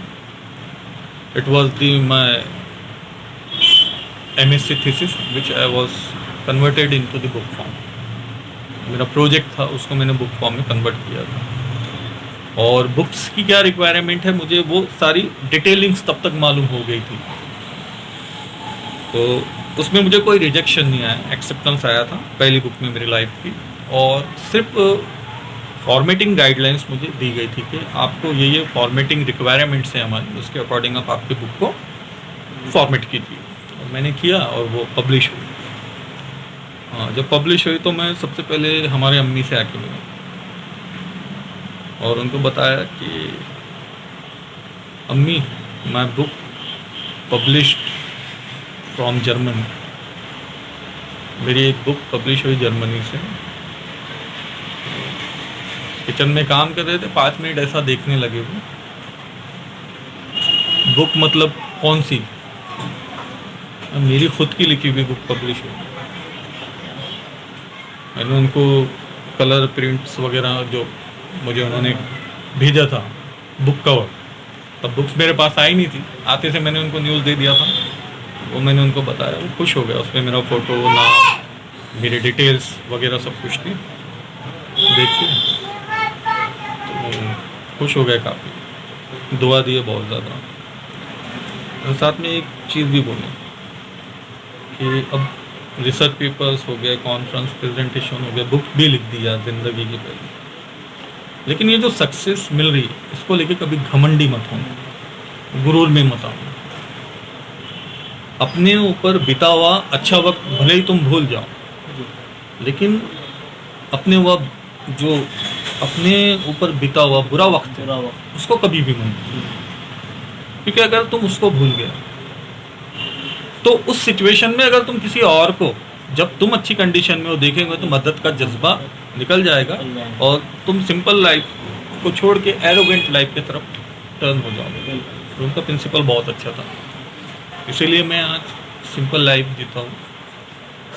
it was my MSc thesis which I was converted into the book form. मेरा प्रोजेक्ट था, उसको मैंने बुक फॉर्म में कन्वर्ट किया था। और बुक्स की क्या रिक्वायरमेंट है, मुझे वो सारी डिटेलिंग्स तब तक मालूम हो गई थी, तो उसमें मुझे कोई रिजेक्शन नहीं आया, एक्सेप्टेंस आया था पहली बुक में मेरी लाइफ की। और सिर्फ फॉर्मेटिंग गाइडलाइंस मुझे दी गई थी कि आपको ये फॉर्मेटिंग रिक्वायरमेंट्स हैं हमारी, उसके अकॉर्डिंग आप आपकी बुक को फॉर्मेट कीजिए। और मैंने किया और वो पब्लिश हुई। हाँ, जब पब्लिश हुई तो मैं सबसे पहले हमारे अम्मी से आके मिला और उनको बताया कि अम्मी, my book published from Germany. मेरी एक बुक पब्लिश हुई जर्मनी से। किचन में काम कर रहे थे, 5 मिनट ऐसा देखने लगे वो, बुक मतलब कौन सी? मेरी खुद की लिखी हुई बुक पब्लिश हुई। मैंने उनको कलर प्रिंट्स वगैरह जो मुझे उन्होंने भेजा था, बुक कवर, तब बुक्स मेरे पास आई नहीं थी, आते से मैंने उनको न्यूज़ दे दिया था। वो मैंने उनको बताया, वो खुश हो गया। उसमें मेरा फ़ोटो, नाम, मेरी डिटेल्स वगैरह सब कुछ थी, देख के तो खुश हो गए काफ़ी, दुआ दिए बहुत ज़्यादा। और साथ में एक चीज़ भी बोले कि अब रिसर्च पेपर्स हो गए, कॉन्फ्रेंस प्रेजेंटेशन हो गया, बुक भी लिख दिया ज़िंदगी की पहले, लेकिन ये जो सक्सेस मिल रही है इसको लेके कभी घमंडी मत होना, गुरूर में मत आना। अपने ऊपर बिता हुआ अच्छा वक्त भले ही तुम भूल जाओ, लेकिन अपने वह जो अपने ऊपर बिता हुआ बुरा वक्त है उसको कभी भी मत भूलो, क्योंकि अगर तुम उसको भूल गए तो उस सिचुएशन में अगर तुम किसी और को, जब तुम अच्छी कंडीशन में हो, देखेंगे तो मदद का जज्बा निकल जाएगा और तुम सिंपल लाइफ को छोड़ के एरोगेंट लाइफ की तरफ टर्न हो जाओगे। तो उनका प्रिंसिपल बहुत अच्छा था, इसीलिए मैं आज सिंपल लाइफ जीता हूँ।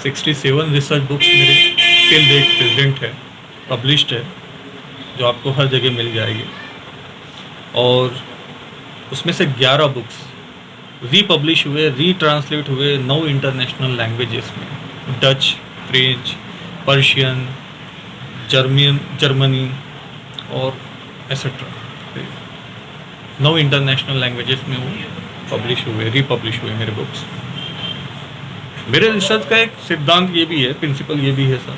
67 रिसर्च बुक्स मेरे टिल डेट प्रेजेंट है, पब्लिश्ड है, जो आपको हर जगह मिल जाएगी। और उसमें से 11 बुक्स रीपब्लिश हुए, रीट्रांसलेट हुए 9 इंटरनेशनल लैंग्वेजेस में, डच, फ्रेंच, पर्शियन, जर्मनी और एसेट्रा। 9 इंटरनेशनल लैंग्वेजेस में वो पब्लिश हुए, रीपब्लिश हुए मेरे बुक्स। मेरे रिसर्च का एक सिद्धांत ये भी है, प्रिंसिपल ये भी है sir,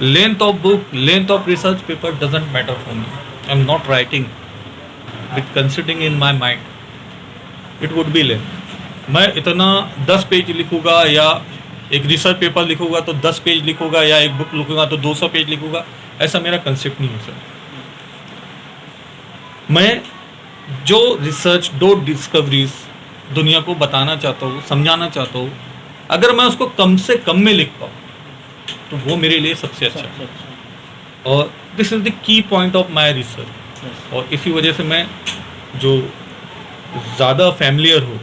length of book, length of research paper doesn't matter for me. I am not writing with considering in my mind it would be length. मैं इतना 10 पेज लिखूँगा या एक रिसर्च पेपर लिखूँगा तो 10 पेज लिखूँगा, या एक बुक लिखूँगा तो 200 पेज लिखूँगा, ऐसा मेरा कंसेप्ट नहीं है सर। मैं जो रिसर्च, दो डिस्कवरीज दुनिया को बताना चाहता हूँ, समझाना चाहता हूँ, अगर मैं उसको कम से कम में लिख पाऊँ तो वो मेरे लिए सबसे अच्छा है। और this is the key point of my research. और इसी वजह से मैं जो ज़्यादा फैमिलियर हूँ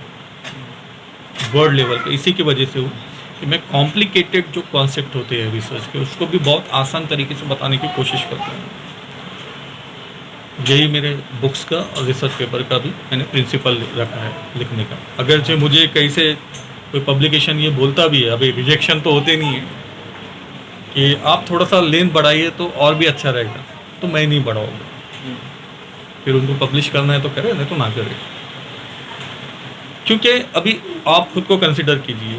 वर्ल्ड लेवल पे, इसी की वजह से हूँ कि मैं कॉम्प्लिकेटेड जो कॉन्सेप्ट होते हैं रिसर्च के, उसको भी बहुत आसान तरीके से बताने की कोशिश करता हूँ। यही मेरे बुक्स का और रिसर्च पेपर का भी मैंने प्रिंसिपल रखा है लिखने का। अगरचे मुझे कहीं से कोई पब्लिकेशन ये बोलता भी है, अभी रिजेक्शन तो होते नहीं है, कि आप थोड़ा सा लेंथ बढ़ाइए तो और भी अच्छा रहेगा, तो मैं नहीं बढ़ाऊँगा। फिर उनको पब्लिश करना है तो करें, नहीं तो ना करें। क्योंकि अभी आप खुद को कंसिडर कीजिए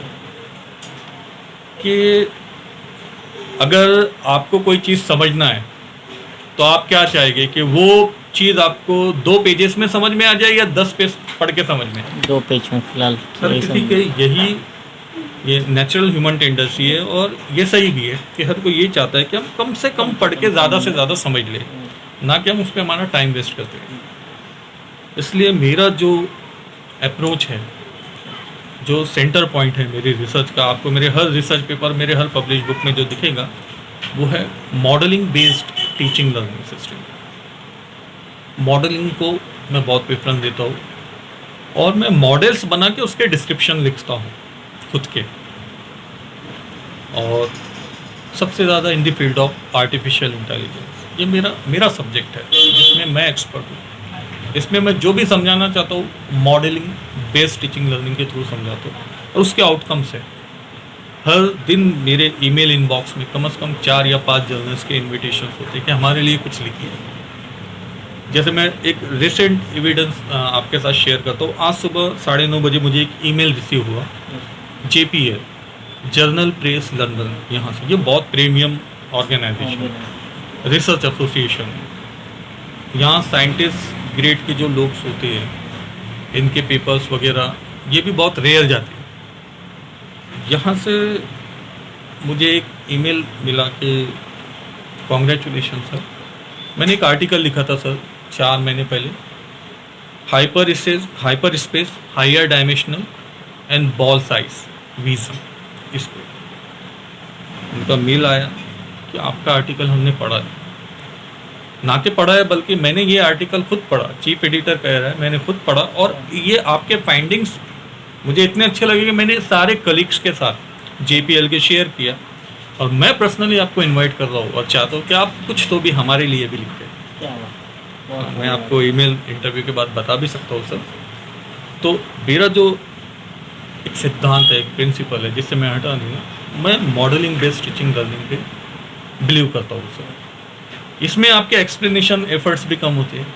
कि अगर आपको कोई चीज़ समझना है तो आप क्या चाहेंगे कि वो चीज़ आपको 2 पेजेस में समझ में आ जाए या 10 पेज पढ़ के समझ में? 2 पेज में फिलहाल सर किसी के यही ये नेचुरल ह्यूमन टेंडेंसी है, और ये सही भी है कि हर कोई ये चाहता है कि हम कम से कम पढ़ के ज़्यादा से ज़्यादा समझ लें, ना कि हम उस पर हमारा टाइम वेस्ट करते हैं। इसलिए मेरा जो अप्रोच है जो सेंटर पॉइंट है मेरी रिसर्च का, आपको मेरे हर रिसर्च पेपर, मेरे हर पब्लिश बुक में जो दिखेगा वो है modelling based teaching learning system. Modelling को मैं बहुत प्रेफरेंस देता हूँ और मैं मॉडल्स बना के उसके डिस्क्रिप्शन लिखता हूँ खुद के, और सबसे ज़्यादा in the field of artificial intelligence. ये मेरा सब्जेक्ट है जिसमें मैं एक्सपर्ट हूँ। इसमें मैं जो भी समझाना चाहता हूँ मॉडलिंग बेस्ड टीचिंग लर्निंग के थ्रू समझाता हूँ, और उसके आउटकम्स है। हर दिन मेरे ईमेल इनबॉक्स में कम से कम 4 या 5 जर्नल्स के इन्विटेशन होते हैं कि हमारे लिए कुछ लिखिए। जैसे मैं एक रिसेंट एविडेंस आपके साथ शेयर करता हूँ। आज सुबह 9:30 बजे मुझे एक ईमेल रिसीव हुआ, JPL जर्नल प्रेस लंदन, यहाँ से। ये बहुत प्रीमियम ऑर्गेनाइजेशन, रिसर्च एसोसिएशन है। यहाँ साइंटिस्ट ग्रेड के जो लोग होते हैं, इनके पेपर्स वगैरह ये भी बहुत रेयर जाते हैं। यहाँ से मुझे एक ईमेल मिला कि कॉन्ग्रेचुलेशन सर, मैंने एक आर्टिकल लिखा था सर 4 महीने पहले, hyper space higher dimensional and ball size vision. इस पे उनका मेल आया कि आपका आर्टिकल हमने पढ़ा है, ना कि पढ़ा है बल्कि मैंने ये आर्टिकल खुद पढ़ा। चीफ एडिटर कह रहा है मैंने खुद पढ़ा, और ये आपके फाइंडिंग्स मुझे इतने अच्छे लगे कि मैंने सारे कलीग्स के साथ JPL के शेयर किया, और मैं पर्सनली आपको इनवाइट कर रहा हूँ और चाहता हूँ कि आप कुछ तो भी हमारे लिए भी लिखें। मैं आपको ईमेल इंटरव्यू के बाद बता भी सकता हूँ सर। तो मेरा जो एक सिद्धांत है, एक प्रिंसिपल है जिससे मैं हटा नहीं हूँ, मैं मॉडलिंग बेस्ड टीचिंग लर्निंग पे बिलीव करता हूँ सर। इसमें आपके एक्सप्लेनेशन एफर्ट्स भी कम होते हैं।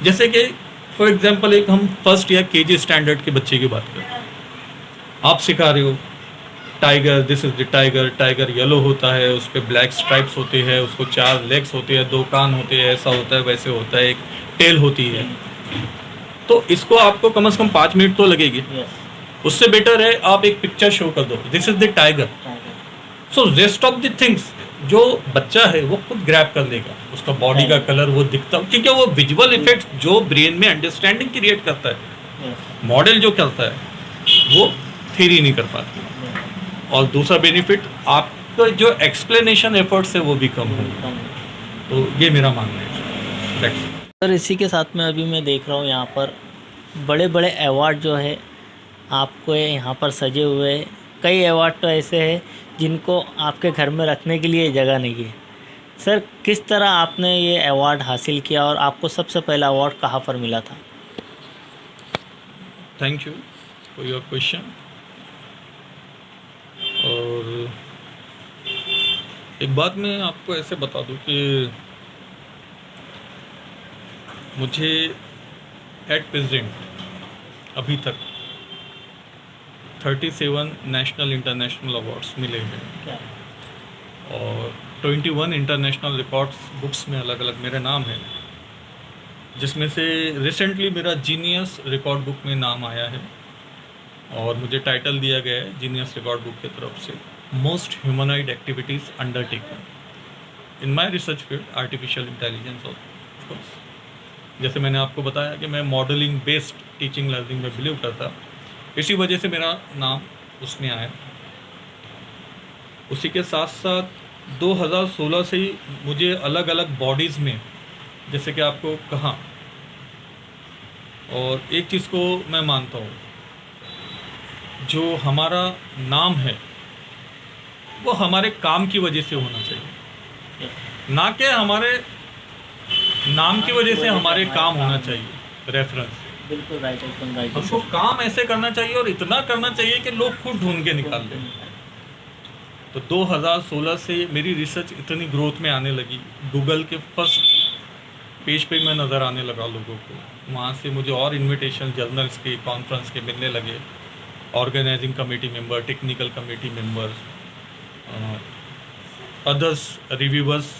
जैसे कि फॉर एग्जांपल एक हम फर्स्ट या KG स्टैंडर्ड के बच्चे की बात करें, आप सिखा रहे हो tiger, this is the tiger, tiger yellow होता है, उस पर ब्लैक स्ट्राइप्स होते हैं, उसको 4 लेग्स होते हैं, 2 कान होते हैं, ऐसा होता है वैसे होता है, एक टेल होती है। तो इसको आपको कम से कम 5 मिनट तो लगेगी। उससे बेटर है आप एक पिक्चर शो कर दो, this is the tiger. So rest of the things जो बच्चा है वो खुद ग्रैब कर लेगा, उसका बॉडी का कलर वो दिखता, क्योंकि वो विजुअल इफेक्ट्स जो ब्रेन में अंडरस्टैंडिंग क्रिएट करता है, मॉडल जो करता है वो थ्योरी नहीं कर पाती। और दूसरा बेनिफिट आपका जो एक्सप्लेनेशन एफर्ट्स है वो भी कम होगा। तो ये मेरा मानना है सर। इसी के साथ में अभी मैं देख रहा हूँ यहाँ पर बड़े बड़े अवार्ड जो है आपको यहाँ पर सजे हुए हैं। कई अवार्ड तो ऐसे हैं जिनको आपके घर में रखने के लिए जगह नहीं है। सर किस तरह आपने ये अवार्ड हासिल किया और आपको सबसे पहला अवार्ड कहाँ पर मिला था? Thank you for your question. और एक बात मैं आपको ऐसे बता दूं कि मुझे एट प्रेजेंट अभी तक 37 नेशनल इंटरनेशनल अवार्ड्स मिले हैं, और 21 इंटरनेशनल रिकॉर्ड्स बुक्स में अलग अलग मेरे नाम है, जिसमें से रिसेंटली मेरा जीनियस रिकॉर्ड बुक में नाम आया है, और मुझे टाइटल दिया गया है जीनियस रिकॉर्ड बुक की तरफ से, most humanoid activities undertaken in my research field artificial intelligence. Of course जैसे मैंने आपको बताया कि मैं मॉडलिंग बेस्ड टीचिंग लर्निंग में बिलीव करता, इसी वजह से मेरा नाम उसमें आया। उसी के साथ साथ 2016 से ही मुझे अलग अलग बॉडीज़ में, जैसे कि आपको कहा, और एक चीज़ को मैं मानता हूँ, जो हमारा नाम है वो हमारे काम की वजह से होना चाहिए, ना कि हमारे नाम की वजह से हमारे काम होना चाहिए। रेफरेंस बिल्कुल राइट, एकदम राइट। हमको काम ऐसे करना चाहिए और इतना करना चाहिए कि लोग खुद ढूंढ के निकाल दें। तो 2016 से मेरी रिसर्च इतनी ग्रोथ में आने लगी, गूगल के फर्स्ट पेज पे मैं नज़र आने लगा लोगों को, वहाँ से मुझे और इनविटेशन जर्नल्स के, कॉन्फ्रेंस के मिलने लगे, organizing committee member, technical committee members, others reviewers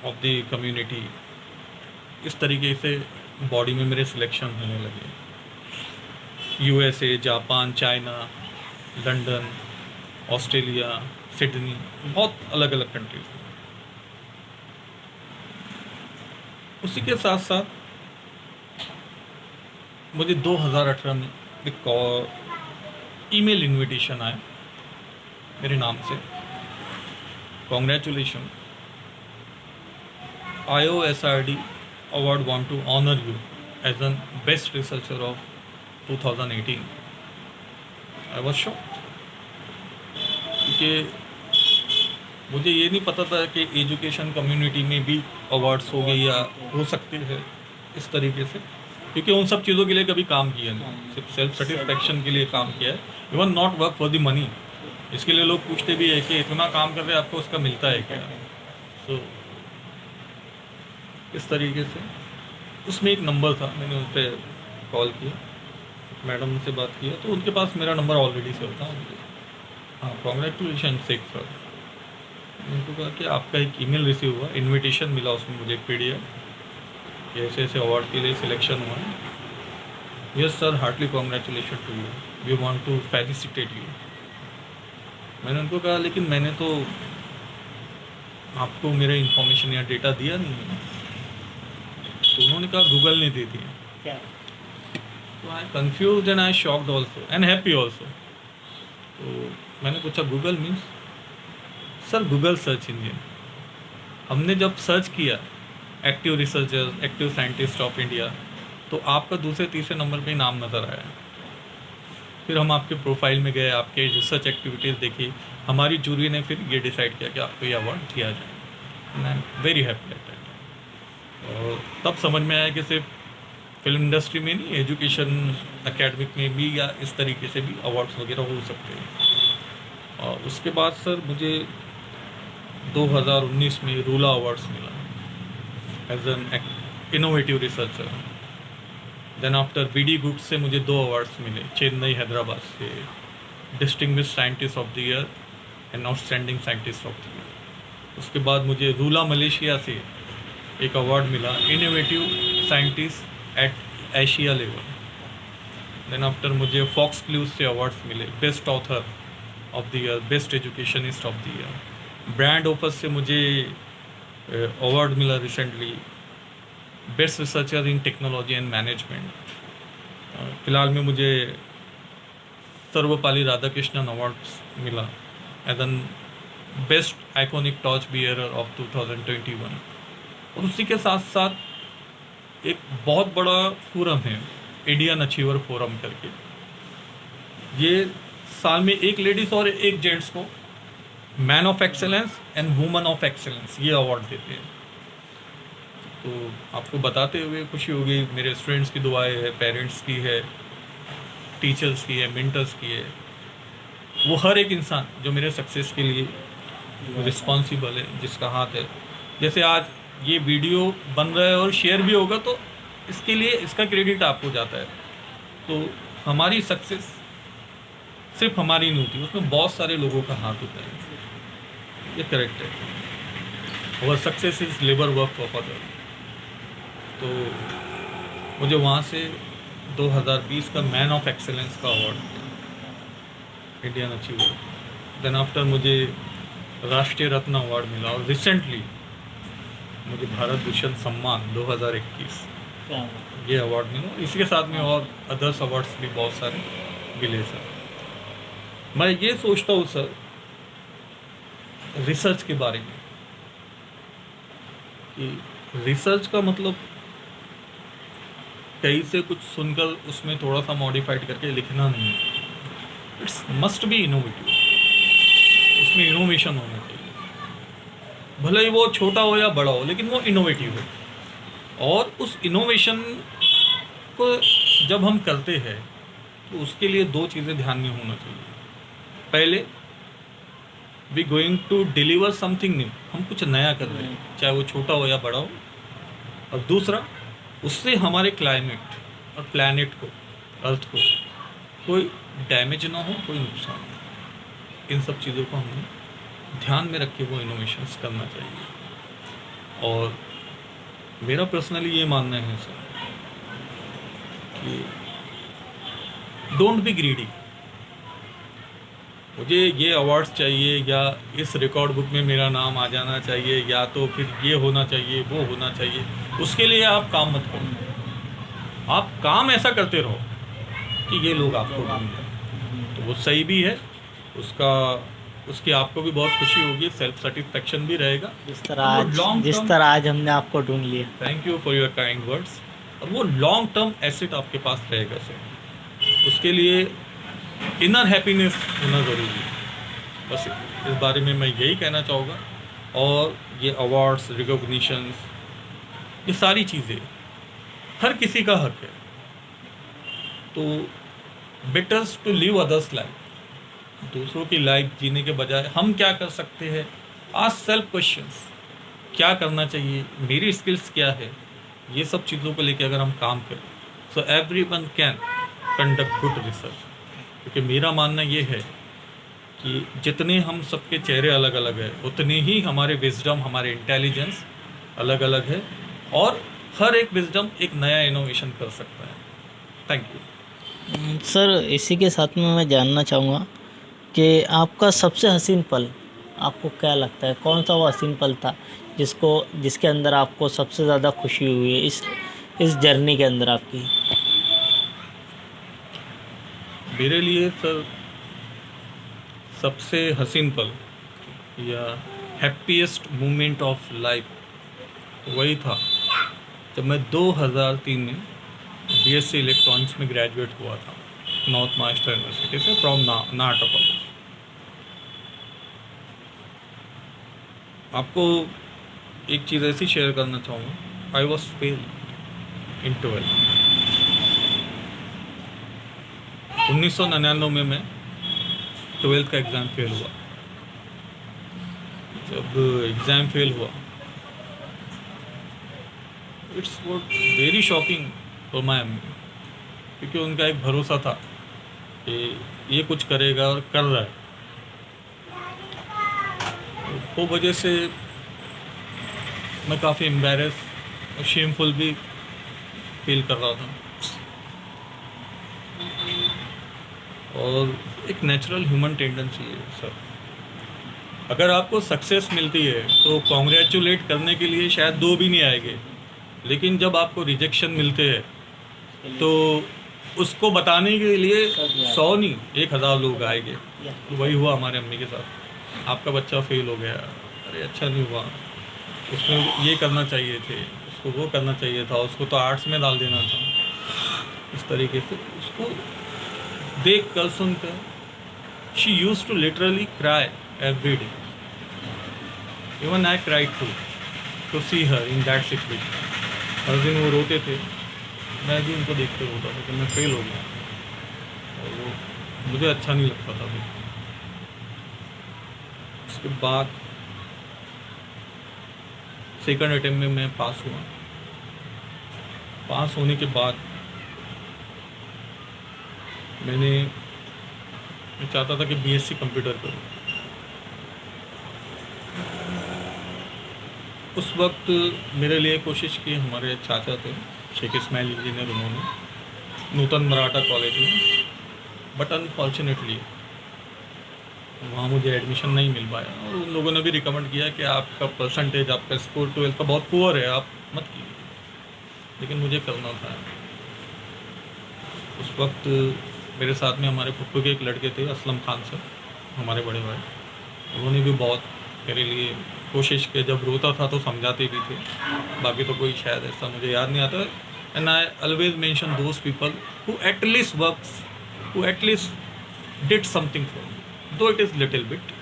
of the community, इस तरीके से बॉडी में मेरे सिलेक्शन होने लगे। USA, Japan, China, London, Australia, Sydney, बहुत अलग अलग कंट्रीज में। उसी के साथ साथ मुझे 2018 में एक ईमेल इनविटेशन आया मेरे नाम से, congratulation, IOSRD award want to honor you as an best researcher of 2018. I was shocked क्योंकि मुझे ये नहीं पता था कि एजुकेशन कम्युनिटी में भी अवार्ड्स हो गए या हो सकते हैं इस तरीके से, क्योंकि उन सब चीज़ों के लिए कभी काम किया नहीं, सिर्फ सेल्फ सेटिस्फेक्शन के लिए काम किया है, even not work for the money. इसके लिए लोग पूछते भी है कि इतना काम कर रहे हैं आपको उसका मिलता है क्या। तो इस तरीके से उसमें एक नंबर था, मैंने उस पर कॉल किया, मैडम से बात किया तो उनके पास मेरा नंबर ऑलरेडी सेव था। हाँ, कॉन्ग्रेचुलेशन सर। उनको कहा कि आपका एक ईमेल रिसीव हुआ, इनविटेशन मिला, उसमें मुझे एक PDF कि ऐसे ऐसे अवार्ड के लिए सिलेक्शन हुआ है। Yes sir, heartly congratulation to you, we want to felicitate you. मैंने उनको कहा लेकिन मैंने तो आपको मेरा इन्फॉर्मेशन या डेटा दिया नहीं है। तो उन्होंने कहा गूगल ने दे दिया। तो आई confuse and I shocked also and happy also. तो मैंने पूछा Google means? Sir Google search engine. हमने जब सर्च किया active researchers, active scientist of India, तो आपका दूसरे तीसरे नंबर पे नाम नज़र आया। फिर हम आपके प्रोफाइल में गए, आपके रिसर्च एक्टिविटीज़ देखी, हमारी जूरी ने फिर ये डिसाइड किया कि आपको ये अवार्ड दिया जाए। आई am very happy at that. और तब समझ में आया कि सिर्फ फिल्म इंडस्ट्री में नहीं, एजुकेशन एकेडमिक में भी या इस तरीके से भी अवार्ड्स वगैरह हो सकते हैं। और उसके बाद सर मुझे 2019 में रूला अवार्ड्स मिला as an innovative researcher. Then after BD goods से मुझे 2 अवार्ड्स मिले, चेन्नई हैदराबाद से, distinguished scientist of the year and outstanding scientist of the year. उसके बाद मुझे रूला मलेशिया से एक अवार्ड मिला, innovative scientist at Asia level. Then after मुझे फॉक्स क्लूज से अवार्ड्स मिले, best author of the year, best educationist of the year. Brand opus से मुझे अवार्ड मिला recently, best researcher in technology and management. फ़िलहाल में मुझे सर्वपल्ली राधाकृष्णन अवार्ड मिला as an best iconic torch bearer of 2021। और उसी के साथ साथ एक बहुत बड़ा फोरम है, इंडियन अचीवर फोरम करके। ये साल में एक लेडीज़ और एक जेंट्स को man of excellence and woman of excellence ये अवार्ड देते हैं। तो आपको बताते हुए खुशी होगी, मेरे स्टूडेंट्स की दुआएं है, पेरेंट्स की है, टीचर्स की है, मेंटर्स की है, वो हर एक इंसान जो मेरे सक्सेस के लिए रिस्पॉन्सिबल है, जिसका हाथ है। जैसे आज ये वीडियो बन रहा है और शेयर भी होगा तो इसके लिए इसका क्रेडिट आपको जाता है। तो हमारी सक्सेस सिर्फ हमारी नहीं होती, उसमें बहुत सारे लोगों का हाथ होता है, ये करेक्ट है। और success is labour work of other. तो मुझे वहाँ से 2020 का मैन ऑफ एक्सेलेंस का अवार्ड मिला, इंडियन अचीवर। देन आफ्टर मुझे राष्ट्रीय रत्न अवार्ड मिला और रिसेंटली मुझे भारत भूषण सम्मान 2021 ये अवार्ड मिला। इसके साथ में और अदर्स अवार्ड्स भी बहुत सारे मिले सर। मैं ये सोचता हूँ सर रिसर्च के बारे में कि रिसर्च का मतलब कहीं से कुछ सुनकर उसमें थोड़ा सा मॉडिफाइड करके लिखना नहीं है। इट्स मस्ट बी इनोवेटिव, उसमें इनोवेशन होना चाहिए, भले ही वो छोटा हो या बड़ा हो, लेकिन वो इनोवेटिव हो। और उस इनोवेशन को जब हम करते हैं तो उसके लिए 2 चीज़ें ध्यान में होना चाहिए। पहले we going to deliver something new, हम कुछ नया कर रहे हैं, चाहे वो छोटा हो या बड़ा हो। और दूसरा, उससे हमारे क्लाइमेट और प्लैनेट को, अर्थ को कोई डैमेज ना हो, कोई नुकसान हो। इन सब चीज़ों को हमें ध्यान में रख के वो इनोवेशंस करना चाहिए। और मेरा पर्सनली ये मानना है सर कि डोंट बी ग्रीडी। मुझे ये अवार्ड्स चाहिए या इस रिकॉर्ड बुक में मेरा नाम आ जाना चाहिए या तो फिर ये होना चाहिए, वो होना चाहिए, उसके लिए आप काम मत करो। आप काम ऐसा करते रहो कि ये लोग आपको ढूंढें। तो वो सही भी है, उसकी आपको भी बहुत खुशी होगी, सेल्फ सेटिस्फेक्शन भी रहेगा। जिस तरह आज हमने आपको ढूंढ लिया। Thank you for your kind words. और वो लॉन्ग टर्म एसेट आपके पास रहेगा सर, उसके लिए इनर हैप्पीनेस होना ज़रूरी है। बस इस बारे में मैं यही कहना चाहूँगा। और ये अवार्ड्स, रिकॉग्निशंस, ये सारी चीज़ें हर किसी का हक है। तो betters to live others life, दूसरों की लाइफ जीने के बजाय हम क्या कर सकते हैं, आज सेल्फ क्वेश्चंस, क्या करना चाहिए, मेरी स्किल्स क्या है, ये सब चीज़ों को लेकर अगर हम काम करें, so everyone can conduct good research. क्योंकि मेरा मानना ये है कि जितने हम सबके चेहरे अलग अलग है, उतने ही हमारे विजडम, हमारे इंटेलिजेंस अलग अलग है, और हर एक विजडम एक नया इनोवेशन कर सकता है। Thank you sir. इसी के साथ में मैं जानना चाहूँगा कि आपका सबसे हसीन पल आपको क्या लगता है, कौन सा वो हसीन पल था जिसके अंदर आपको सबसे ज़्यादा खुशी हुई है इस जर्नी के अंदर आपकी? मेरे लिए सर सबसे हसीन पल या हैप्पीएस्ट मोमेंट ऑफ लाइफ वही था जब मैं 2003 में बीएससी इलेक्ट्रॉनिक्स में ग्रेजुएट हुआ था, नॉर्थ महाराष्ट्र यूनिवर्सिटी से, फ्रॉम नाहटा कॉलेज। आपको एक चीज़ ऐसी शेयर करना चाहूँगा, I was fail in 12th। 1999 में मैं 12th का एग्ज़ाम फेल हुआ। जब एग्ज़ाम फेल हुआ, it's what very shocking for my mummy, क्योंकि उनका एक भरोसा था कि ये कुछ करेगा और कर रहा है। वो वजह से मैं काफ़ी एम्बैरेस और शेमफुल भी फील कर रहा था। और एक नेचुरल ह्यूमन टेंडेंसी है सर, अगर आपको सक्सेस मिलती है तो कॉन्ग्रेचुलेट करने के लिए शायद 2 भी नहीं आएंगे, लेकिन जब आपको रिजेक्शन मिलते हैं तो उसको बताने के लिए 100 नहीं 1000 लोग आएंगे। तो वही हुआ हमारे अम्मी के साथ। आपका बच्चा फेल हो गया, अरे अच्छा नहीं हुआ, उसको ये करना चाहिए थे, उसको वो करना चाहिए था, उसको तो आर्ट्स में डाल देना था। इस तरीके से उसको देख कर सुनकर she used to literally cry every day. Even I cried to see her in that situation. हर दिन वो रोते थे, मैं भी उनको देख कर रोता था कि मैं फेल हो गया, और वो मुझे अच्छा नहीं लगता था। अभी उसके बाद सेकंड अटेम्प्ट में मैं पास हुआ। पास होने के बाद मैं चाहता था कि बीएससी कंप्यूटर करूं। उस वक्त मेरे लिए कोशिश की हमारे चाचा थे, शेख इस्माइल इंजीनियर, उन्होंने नूतन मराठा कॉलेज में, बट अनफॉर्चुनेटली वहाँ मुझे एडमिशन नहीं मिल पाया। और उन लोगों ने भी रिकमेंड किया कि आपका परसेंटेज, आपका स्कोर 12th का बहुत पुअर है, आप मत कीजिए, लेकिन मुझे करना था। उस वक्त मेरे साथ में हमारे फुप्पू के एक लड़के थे, असलम खान सर, हमारे बड़े भाई, उन्होंने भी बहुत मेरे लिए कोशिश की। जब रोता था तो समझाते भी थे, बाकी तो कोई शायद ऐसा मुझे याद नहीं आता। And I always mention those people who at least works, who at least did something for me, दो इट इज़ लिटिल बिट।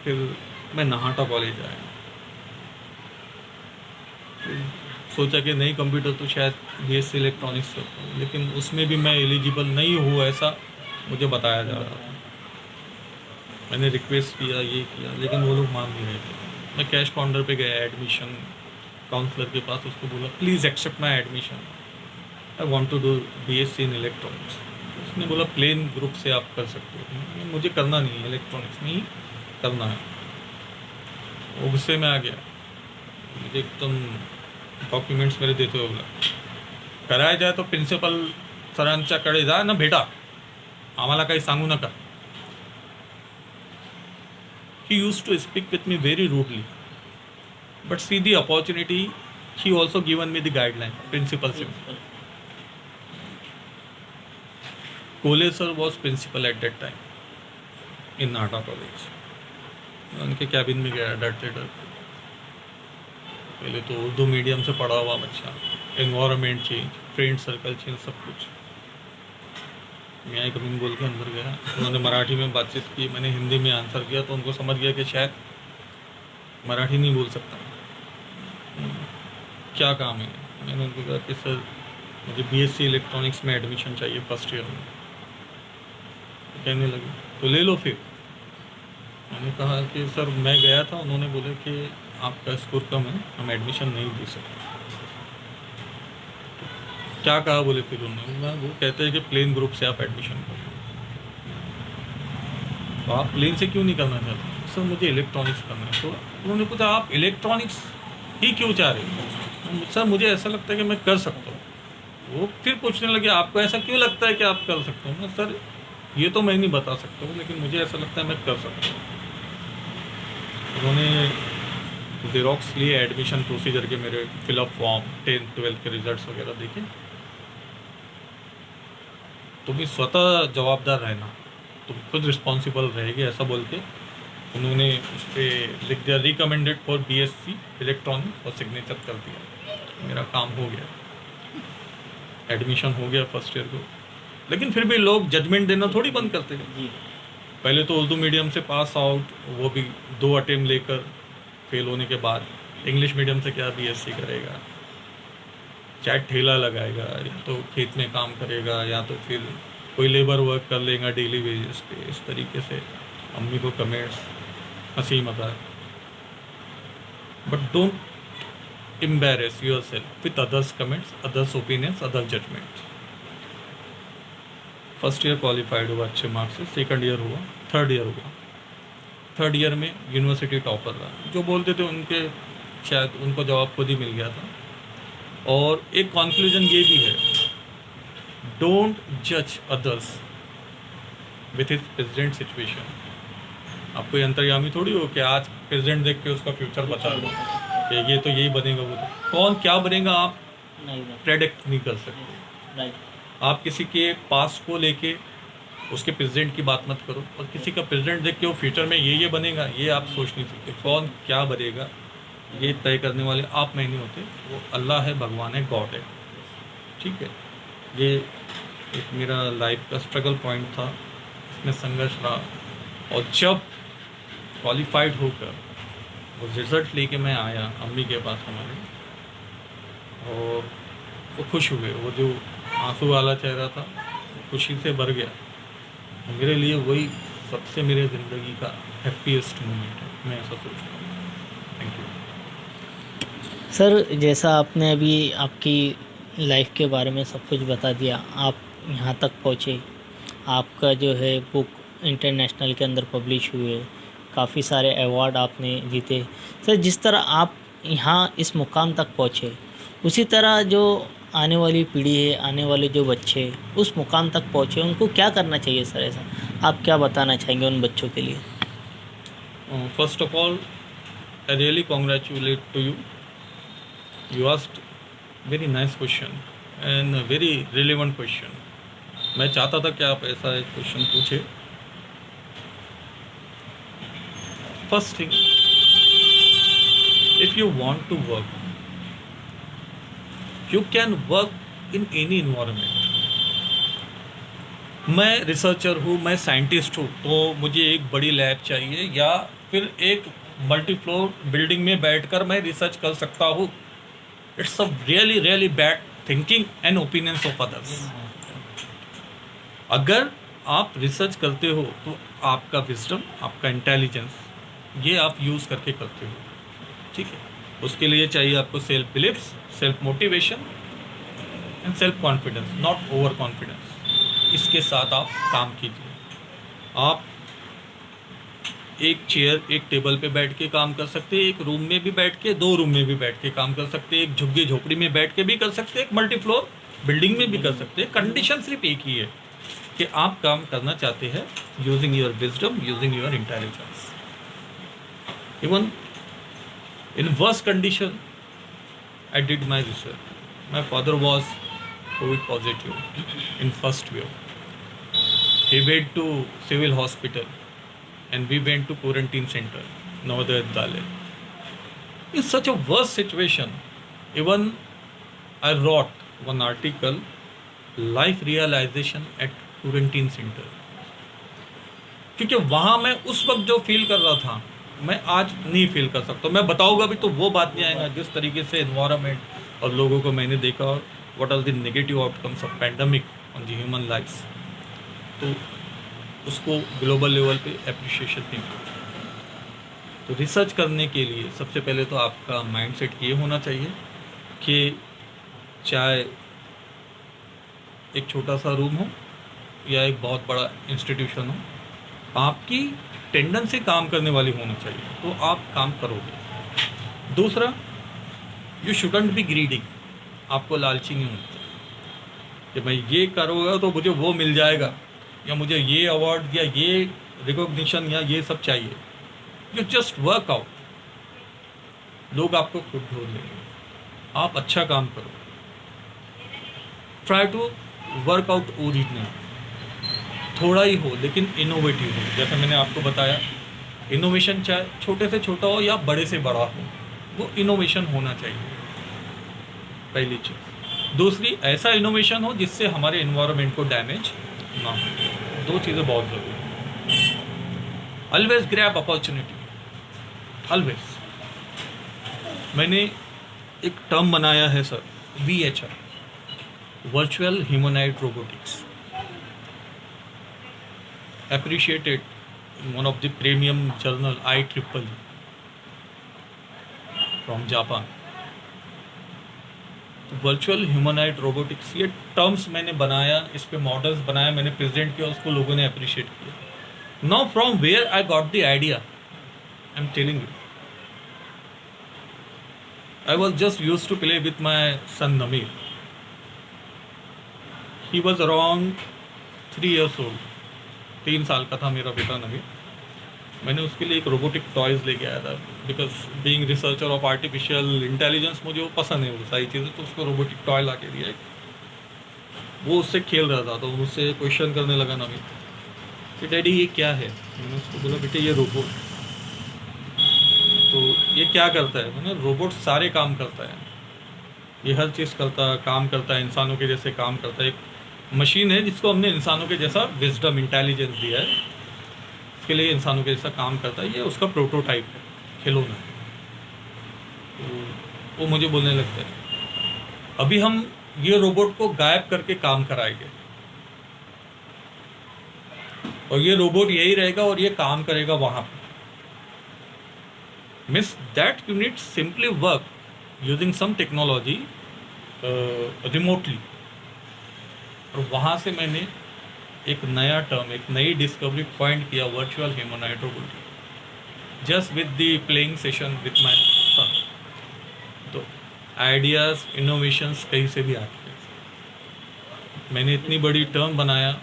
फिर मैं नाहटा कॉलेज आया, सोचा कि नहीं कंप्यूटर तो शायद बीएससी इलेक्ट्रॉनिक्स करता हूँ, लेकिन उसमें भी मैं एलिजिबल नहीं हुआ, ऐसा मुझे बताया जा रहा था। मैंने रिक्वेस्ट किया, ये किया, लेकिन वो लोग मान नहीं रहे थे। मैं कैश काउंटर पे गया एडमिशन काउंसलर के पास, उसको बोला please accept my admission, I want to do BSc in electronics. उसने बोला प्लेन ग्रुप से आप कर सकते हो, मुझे करना नहीं है, इलेक्ट्रॉनिक्स में ही करना है। वो गुस्से में आ गया, मुझे एकदम डॉक्युमेंट्स मेरे देते हुए बोला कराया जाए तो प्रिन्सिपल सरांच्याकडे जा ना भेटा, आम्हाला काही सांगू नका। He used to speak with me very rudely, but see the opportunity, he also given me the guideline, principal से। Kole sir was principal at that time in Nata college. उनके कैबिन में गया डरते डरते। पहले तो उर्दू मीडियम से पढ़ा हुआ बच्चा, environment change, friend circle change, सब कुछ। मैं कमिंग बोल के अंदर गया, उन्होंने मराठी में बातचीत की, मैंने हिंदी में आंसर किया, तो उनको समझ गया कि शायद मराठी नहीं बोल सकता। क्या काम है? मैंने उनको कहा कि सर मुझे बीएससी इलेक्ट्रॉनिक्स में एडमिशन चाहिए फर्स्ट ईयर में। कहने लगे तो ले लो फिर। मैंने कहा कि सर मैं गया था, उन्होंने बोले कि आपका स्कोर कम है, हम एडमिशन नहीं दे सकते। क्या कहा बोले फिर उन्होंने? वो कहते हैं कि प्लेन ग्रुप से आप एडमिशन करो। तो आप प्लेन से क्यों नहीं करना चाहते? सर मुझे इलेक्ट्रॉनिक्स करना है। तो उन्होंने पूछा आप इलेक्ट्रॉनिक्स ही क्यों चाह रहे हो? सर मुझे ऐसा लगता है कि मैं कर सकता हूँ। वो फिर पूछने लगे आपको ऐसा क्यों लगता है कि आप कर सकते हो? सर ये तो मैं नहीं बता सकता हूँ, लेकिन मुझे ऐसा लगता है मैं कर सकता हूँ। उन्होंने ज़ेरॉक्स लिए, एडमिशन प्रोसीजर के मेरे फिलअप फॉर्म, 10th 12th के रिजल्ट्स वगैरह देखे। तुम्हें स्वतः जवाबदार रहना, तुम खुद रिस्पॉन्सिबल रहेगी, ऐसा बोल के उन्होंने उस पर लिख दिया रिकमेंडेड फॉर बीएससी इलेक्ट्रॉनिक्स और सिग्नेचर कर दिया। मेरा काम हो गया, एडमिशन हो गया फर्स्ट ईयर को। लेकिन फिर भी लोग जजमेंट देना थोड़ी बंद करते हैं। पहले तो उर्दू मीडियम से पास आउट, वो भी 2 अटेम्प्ट लेकर फेल होने के बाद। इंग्लिश मीडियम से क्या बीएससी करेगा? चाहे ठेला लगाएगा, या तो खेत में काम करेगा, या तो फिर कोई लेबर वर्क कर लेगा डेली वेजेस पे। इस तरीके से अम्मी को कमेंट्स, हंसी मजाक। But don't embarrass yourself with others comments, others opinions, other judgments. First year qualified हुआ अच्छे मार्क्स से, सेकंड ईयर हुआ, थर्ड ईयर हुआ। थर्ड ईयर में यूनिवर्सिटी टॉपर रहा। जो बोलते थे उनके शायद उनको जवाब खुद ही मिल गया था। और एक कंक्लूजन ये भी है, डोंट जज others with his present situation. आपको अंतर्यामी थोड़ी हो कि आज प्रेजेंट देख के उसका फ्यूचर बता दो कि ये तो यही बनेगा, वो तो कौन क्या बनेगा आप प्रेडिक्ट नहीं कर सकते। आप किसी के पास्ट को लेके उसके प्रेजेंट की बात मत करो, और किसी का प्रेजेंट देख के वो फ्यूचर में ये बनेगा, ये आप सोच नहीं सकते। कौन क्या बनेगा ये तय करने वाले आप में नहीं होते, वो अल्लाह है, भगवान है, गॉड है। ठीक है, ये एक मेरा लाइफ का स्ट्रगल पॉइंट था, इसमें संघर्ष रहा। और जब क्वालिफाइड होकर वो रिज़ल्ट लेके मैं आया अम्मी के पास हमारे, और वो खुश हुए, वो जो आंसू वाला चेहरा था खुशी से भर गया। मेरे लिए वही सबसे मेरे ज़िंदगी का हैप्पीएस्ट मोमेंट है, मैं ऐसा सोचता हूँ। Thank you sir. जैसा आपने अभी आपकी लाइफ के बारे में सब कुछ बता दिया, आप यहाँ तक पहुँचे, आपका जो है बुक इंटरनेशनल के अंदर पब्लिश हुए, काफ़ी सारे अवार्ड आपने जीते। सर जिस तरह आप यहाँ इस मुकाम तक पहुँचे, उसी तरह जो आने वाली पीढ़ी है, आने वाले जो बच्चे उस मुकाम तक पहुँचे, उनको क्या करना चाहिए सर? ऐसा आप क्या बताना चाहेंगे उन बच्चों के लिए? First of all I really congratulate to you, you asked very nice question and very relevant question. मैं चाहता था कि आप ऐसा एक क्वेश्चन पूछे। First thing, if you want to work, you can work in any environment। मैं researcher हूँ, मैं साइंटिस्ट हूँ, तो मुझे एक बड़ी लैब चाहिए, या फिर एक मल्टी फ्लोर बिल्डिंग में बैठकर मैं रिसर्च कर सकता हूँ। It's a really really bad thinking and opinions of others. अगर आप रिसर्च करते हो तो आपका विजडम, आपका इंटेलिजेंस, ये आप यूज़ करके करते हो। ठीक है, उसके लिए चाहिए आपको self believes, self motivation and self confidence, not over confidence. इसके साथ आप काम कीजिए। आप एक चेयर, एक टेबल पे बैठ के काम कर सकते हैं, एक रूम में भी बैठ के, 2 रूम में भी बैठ के काम कर सकते हैं, एक झुग्गी झोपड़ी में बैठ के भी कर सकते हैं, एक मल्टी फ्लोर बिल्डिंग में भी कर सकते हैं। कंडीशन सिर्फ एक ही है कि आप काम करना चाहते हैं using your wisdom, using your intelligence. Even in worst condition I did my research. My father was COVID positive in first wave, He went to civil hospital and we went to quarantine center, Navodaya Vidyalaya. In such a worse situation, even I wrote one article, life realization at quarantine center. क्योंकि वहाँ मैं उस वक्त जो feel कर रहा था मैं आज नहीं फील कर सकता। मैं बताऊंगा भी तो वो बात नहीं आएगा जिस तरीके से एनवायरनमेंट और लोगों को मैंने देखा और what are the negative outcomes of pandemic on the human lifes, तो उसको ग्लोबल लेवल पे एप्रिशिएशन नहीं मिलता। तो रिसर्च करने के लिए सबसे पहले तो आपका माइंडसेट ये होना चाहिए कि चाहे एक छोटा सा रूम हो या एक बहुत बड़ा इंस्टीट्यूशन हो, आपकी टेंडेंसी काम करने वाली होनी चाहिए, तो आप काम करोगे। दूसरा, यू शुडंट बी ग्रीडी, आपको लालची नहीं होना चाहिए कि मैं ये करूँगा तो मुझे वो मिल जाएगा या मुझे ये अवार्ड या ये रिकॉग्निशन या ये सब चाहिए। यू जस्ट वर्क आउट, लोग आपको खुद ढूंढ लेंगे। आप अच्छा काम करो, try to work out original, थोड़ा ही हो लेकिन इनोवेटिव हो। जैसे मैंने आपको बताया, इनोवेशन चाहे छोटे से छोटा हो या बड़े से बड़ा हो, वो इनोवेशन होना चाहिए, पहली चीज़। दूसरी, ऐसा इनोवेशन हो जिससे हमारे एनवायरनमेंट को डैमेज ना हो। दो चीज़ें बहुत ज़रूरी हैं। Always grab opportunity, always. मैंने एक टर्म बनाया है sir, VHR, virtual humanoid robotics, appreciated in one of the premium journal IEEE from Japan। तो वर्चुअल ह्यूमनॉइड रोबोटिक्स ये टर्म्स मैंने बनाया, इस पे मॉडल्स बनाया, मैंने प्रेजेंट किया, उसको लोगों ने अप्रिशिएट किया। Now from where I got the idea, I am telling you. I was just use to play with my son Namir. He was around 3 years old, 3 साल का था मेरा बेटा नवीन। मैंने उसके लिए एक रोबोटिक टॉयज़ लेके आया था, because being researcher of artificial intelligence मुझे वो पसंद है, वो सारी चीज़ें। तो उसको रोबोटिक टॉय ला के दिया, वो उससे खेल रहा था। तो मुझसे क्वेश्चन करने लगा नवीन कि डैडी ये क्या है। मैंने उसको बोला बेटे ये रोबोट। तो ये क्या करता है? मैंने रोबोट सारे काम करता है, ये हर चीज़ काम करता है, इंसानों के जैसे काम करता है। एक मशीन है जिसको हमने इंसानों के जैसा विजडम इंटेलिजेंस दिया है, इसके लिए इंसानों के जैसा काम करता है। ये उसका प्रोटोटाइप है, खिलौना है। तो वो मुझे बोलने लगता है अभी हम ये रोबोट को गायब करके काम कराएंगे और ये रोबोट यही रहेगा और ये काम करेगा वहाँ पे। Means that unit simply work using some technology remotely. और वहाँ से मैंने एक नया टर्म, एक नई डिस्कवरी पॉइंट किया, virtual humanoid robot, just with the playing session with my son. तो आइडियाज़, इनोवेशंस कहीं से भी आते हैं। मैंने इतनी बड़ी टर्म बनाया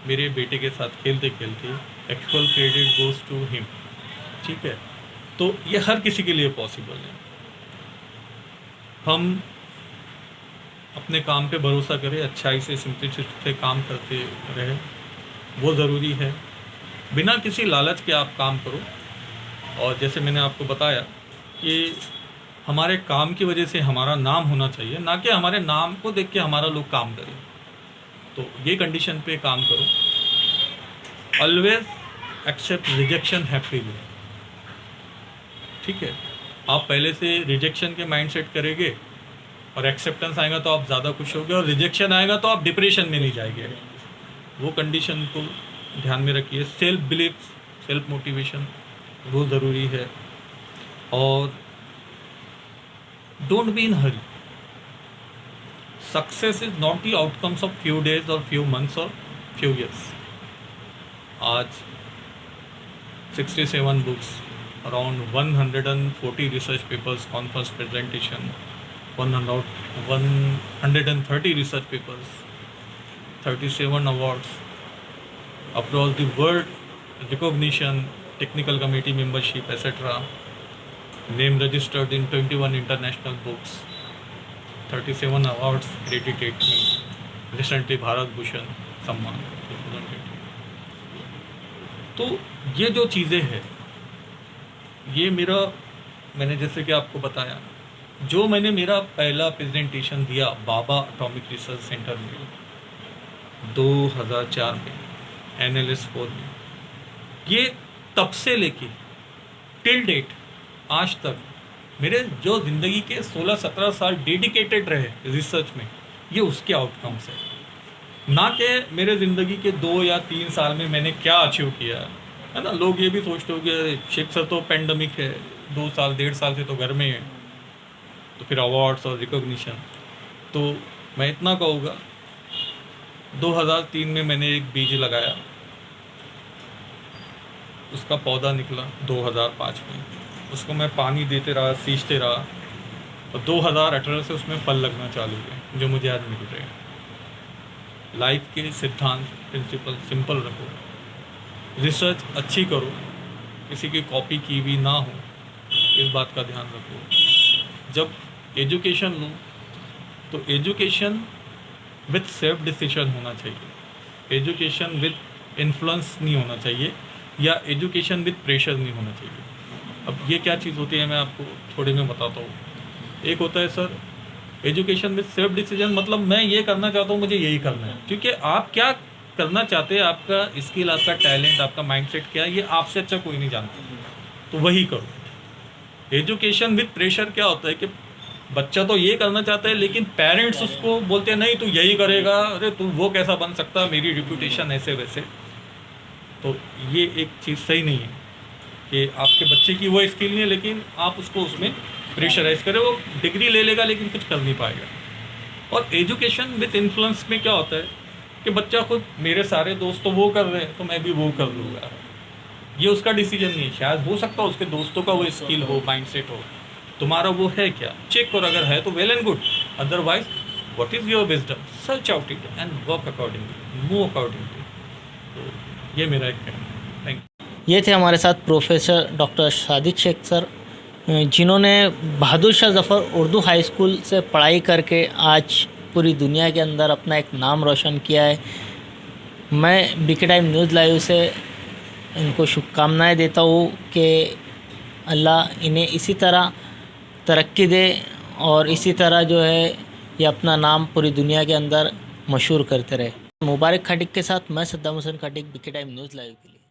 मेरे बेटे के साथ खेलते खेलते, actual credit goes to him. ठीक है, तो ये हर किसी के लिए पॉसिबल है। हम अपने काम पे भरोसा करें, अच्छाई से, सिंपलिसिटी से काम करते रहे, वो ज़रूरी है। बिना किसी लालच के आप काम करो। और जैसे मैंने आपको बताया कि हमारे काम की वजह से हमारा नाम होना चाहिए, ना कि हमारे नाम को देख के हमारा लोग काम करें। तो ये कंडीशन पे काम करो। Always accept rejection happily. ठीक है, आप पहले से रिजेक्शन के माइंडसेट करेंगे और एक्सेप्टेंस आएगा तो आप ज़्यादा खुश होगे, और रिजेक्शन आएगा तो आप डिप्रेशन में नहीं जाएंगे। वो कंडीशन को ध्यान में रखिए। सेल्फ बिलीफ, सेल्फ मोटिवेशन वो ज़रूरी है। और don't be in Hari. Success is not the outcomes of few days और फ्यू मंथ्स और फ्यू ईयर्स। आज 67 books, around 140 research papers, conference presentation, 130 research papers, 37 awards across the world, recognition, technical committee membership, etc. Name registered in 21 international books, 37 awards credited me. Recently Bharat Bhushan Samman 2020. तो ये जो चीज़ें हैं, ये मैंने जैसे कि आपको बताया, जो मैंने मेरा पहला प्रेजेंटेशन दिया बाबा एटॉमिक रिसर्च सेंटर में 2004 में NLS 4 में, ये तब से लेके टिल डेट आज तक मेरे जो ज़िंदगी के 16-17 साल डेडिकेटेड रहे रिसर्च में, ये उसके आउटकम्स है। ना कि मेरे ज़िंदगी के 2 या 3 साल में मैंने क्या अचीव किया है ना। लोग ये भी सोचते हो कि शेख सर तो पेंडेमिक है, 2 साल 1.5 साल से तो घर में है, तो फिर अवार्ड्स और रिकॉग्निशन। तो मैं इतना कहूँगा, 2003 में मैंने एक बीज लगाया, उसका पौधा निकला 2005 में, उसको मैं पानी देते रहा, सींचते रहा, और 2018 से उसमें फल लगना चालू हुए जो मुझे आज मिल रहे हैं। लाइफ के सिद्धांत प्रिंसिपल सिंपल रखो, रिसर्च अच्छी करो, किसी की कॉपी की भी ना हो, इस बात का ध्यान रखो। जब एजुकेशन लो तो एजुकेशन विथ सेल्फ डिसीजन होना चाहिए, एजुकेशन विथ इन्फ्लुएंस नहीं होना चाहिए, या एजुकेशन विथ प्रेशर नहीं होना चाहिए। अब ये क्या चीज़ होती है मैं आपको थोड़े में बताता हूँ। एक होता है sir education with self decision, मतलब मैं ये करना चाहता हूँ, मुझे यही करना है, क्योंकि आप क्या करना चाहते हैं, आपका स्किल, आपका टैलेंट, आपका माइंडसेट क्या है, ये आपसे अच्छा कोई नहीं जानता, तो वही करो। एजुकेशन विथ प्रेशर क्या होता है कि बच्चा तो ये करना चाहता है, लेकिन पेरेंट्स उसको बोलते हैं नहीं तू यही करेगा, अरे तू वो कैसा बन सकता, मेरी रिप्यूटेशन ऐसे वैसे। तो ये एक चीज़ सही नहीं है कि आपके बच्चे की वो स्किल नहीं है, लेकिन आप उसको उसमें प्रेशराइज करें, वो डिग्री ले लेगा लेकिन कुछ कर नहीं पाएगा। और एजुकेशन विथ इन्फ्लुएंस में क्या होता है कि बच्चा खुद, मेरे सारे दोस्त तो वो कर रहे हैं तो मैं भी वो कर लूँगा, ये उसका डिसीजन नहीं है। शायद हो सकता है उसके दोस्तों का वो स्किल हो, माइंडसेट हो, तुम्हारा वो है क्या, चेक करो, अगर है तो well and good, otherwise what is your wisdom, search out it and work accordingly, move accordingly. तो ये मेरा एक कहना है। Thank you. ये थे हमारे साथ professor doctor Sadiq Shaikh sir, जिन्होंने बहादुर शाह ज़फ़र उर्दू हाई स्कूल से पढ़ाई करके आज पूरी दुनिया के अंदर अपना एक नाम रोशन किया है। मैं बीके टाइम न्यूज़ लाइव से इनको शुभकामनाएं देता हूँ कि अल्लाह इन्हें इसी तरह तरक्की दे और इसी तरह जो है ये अपना नाम पूरी दुनिया के अंदर मशहूर करते रहे। मुबारक खटिक के साथ मैं Saddam Hussain Khatik, BK time news live के लिए।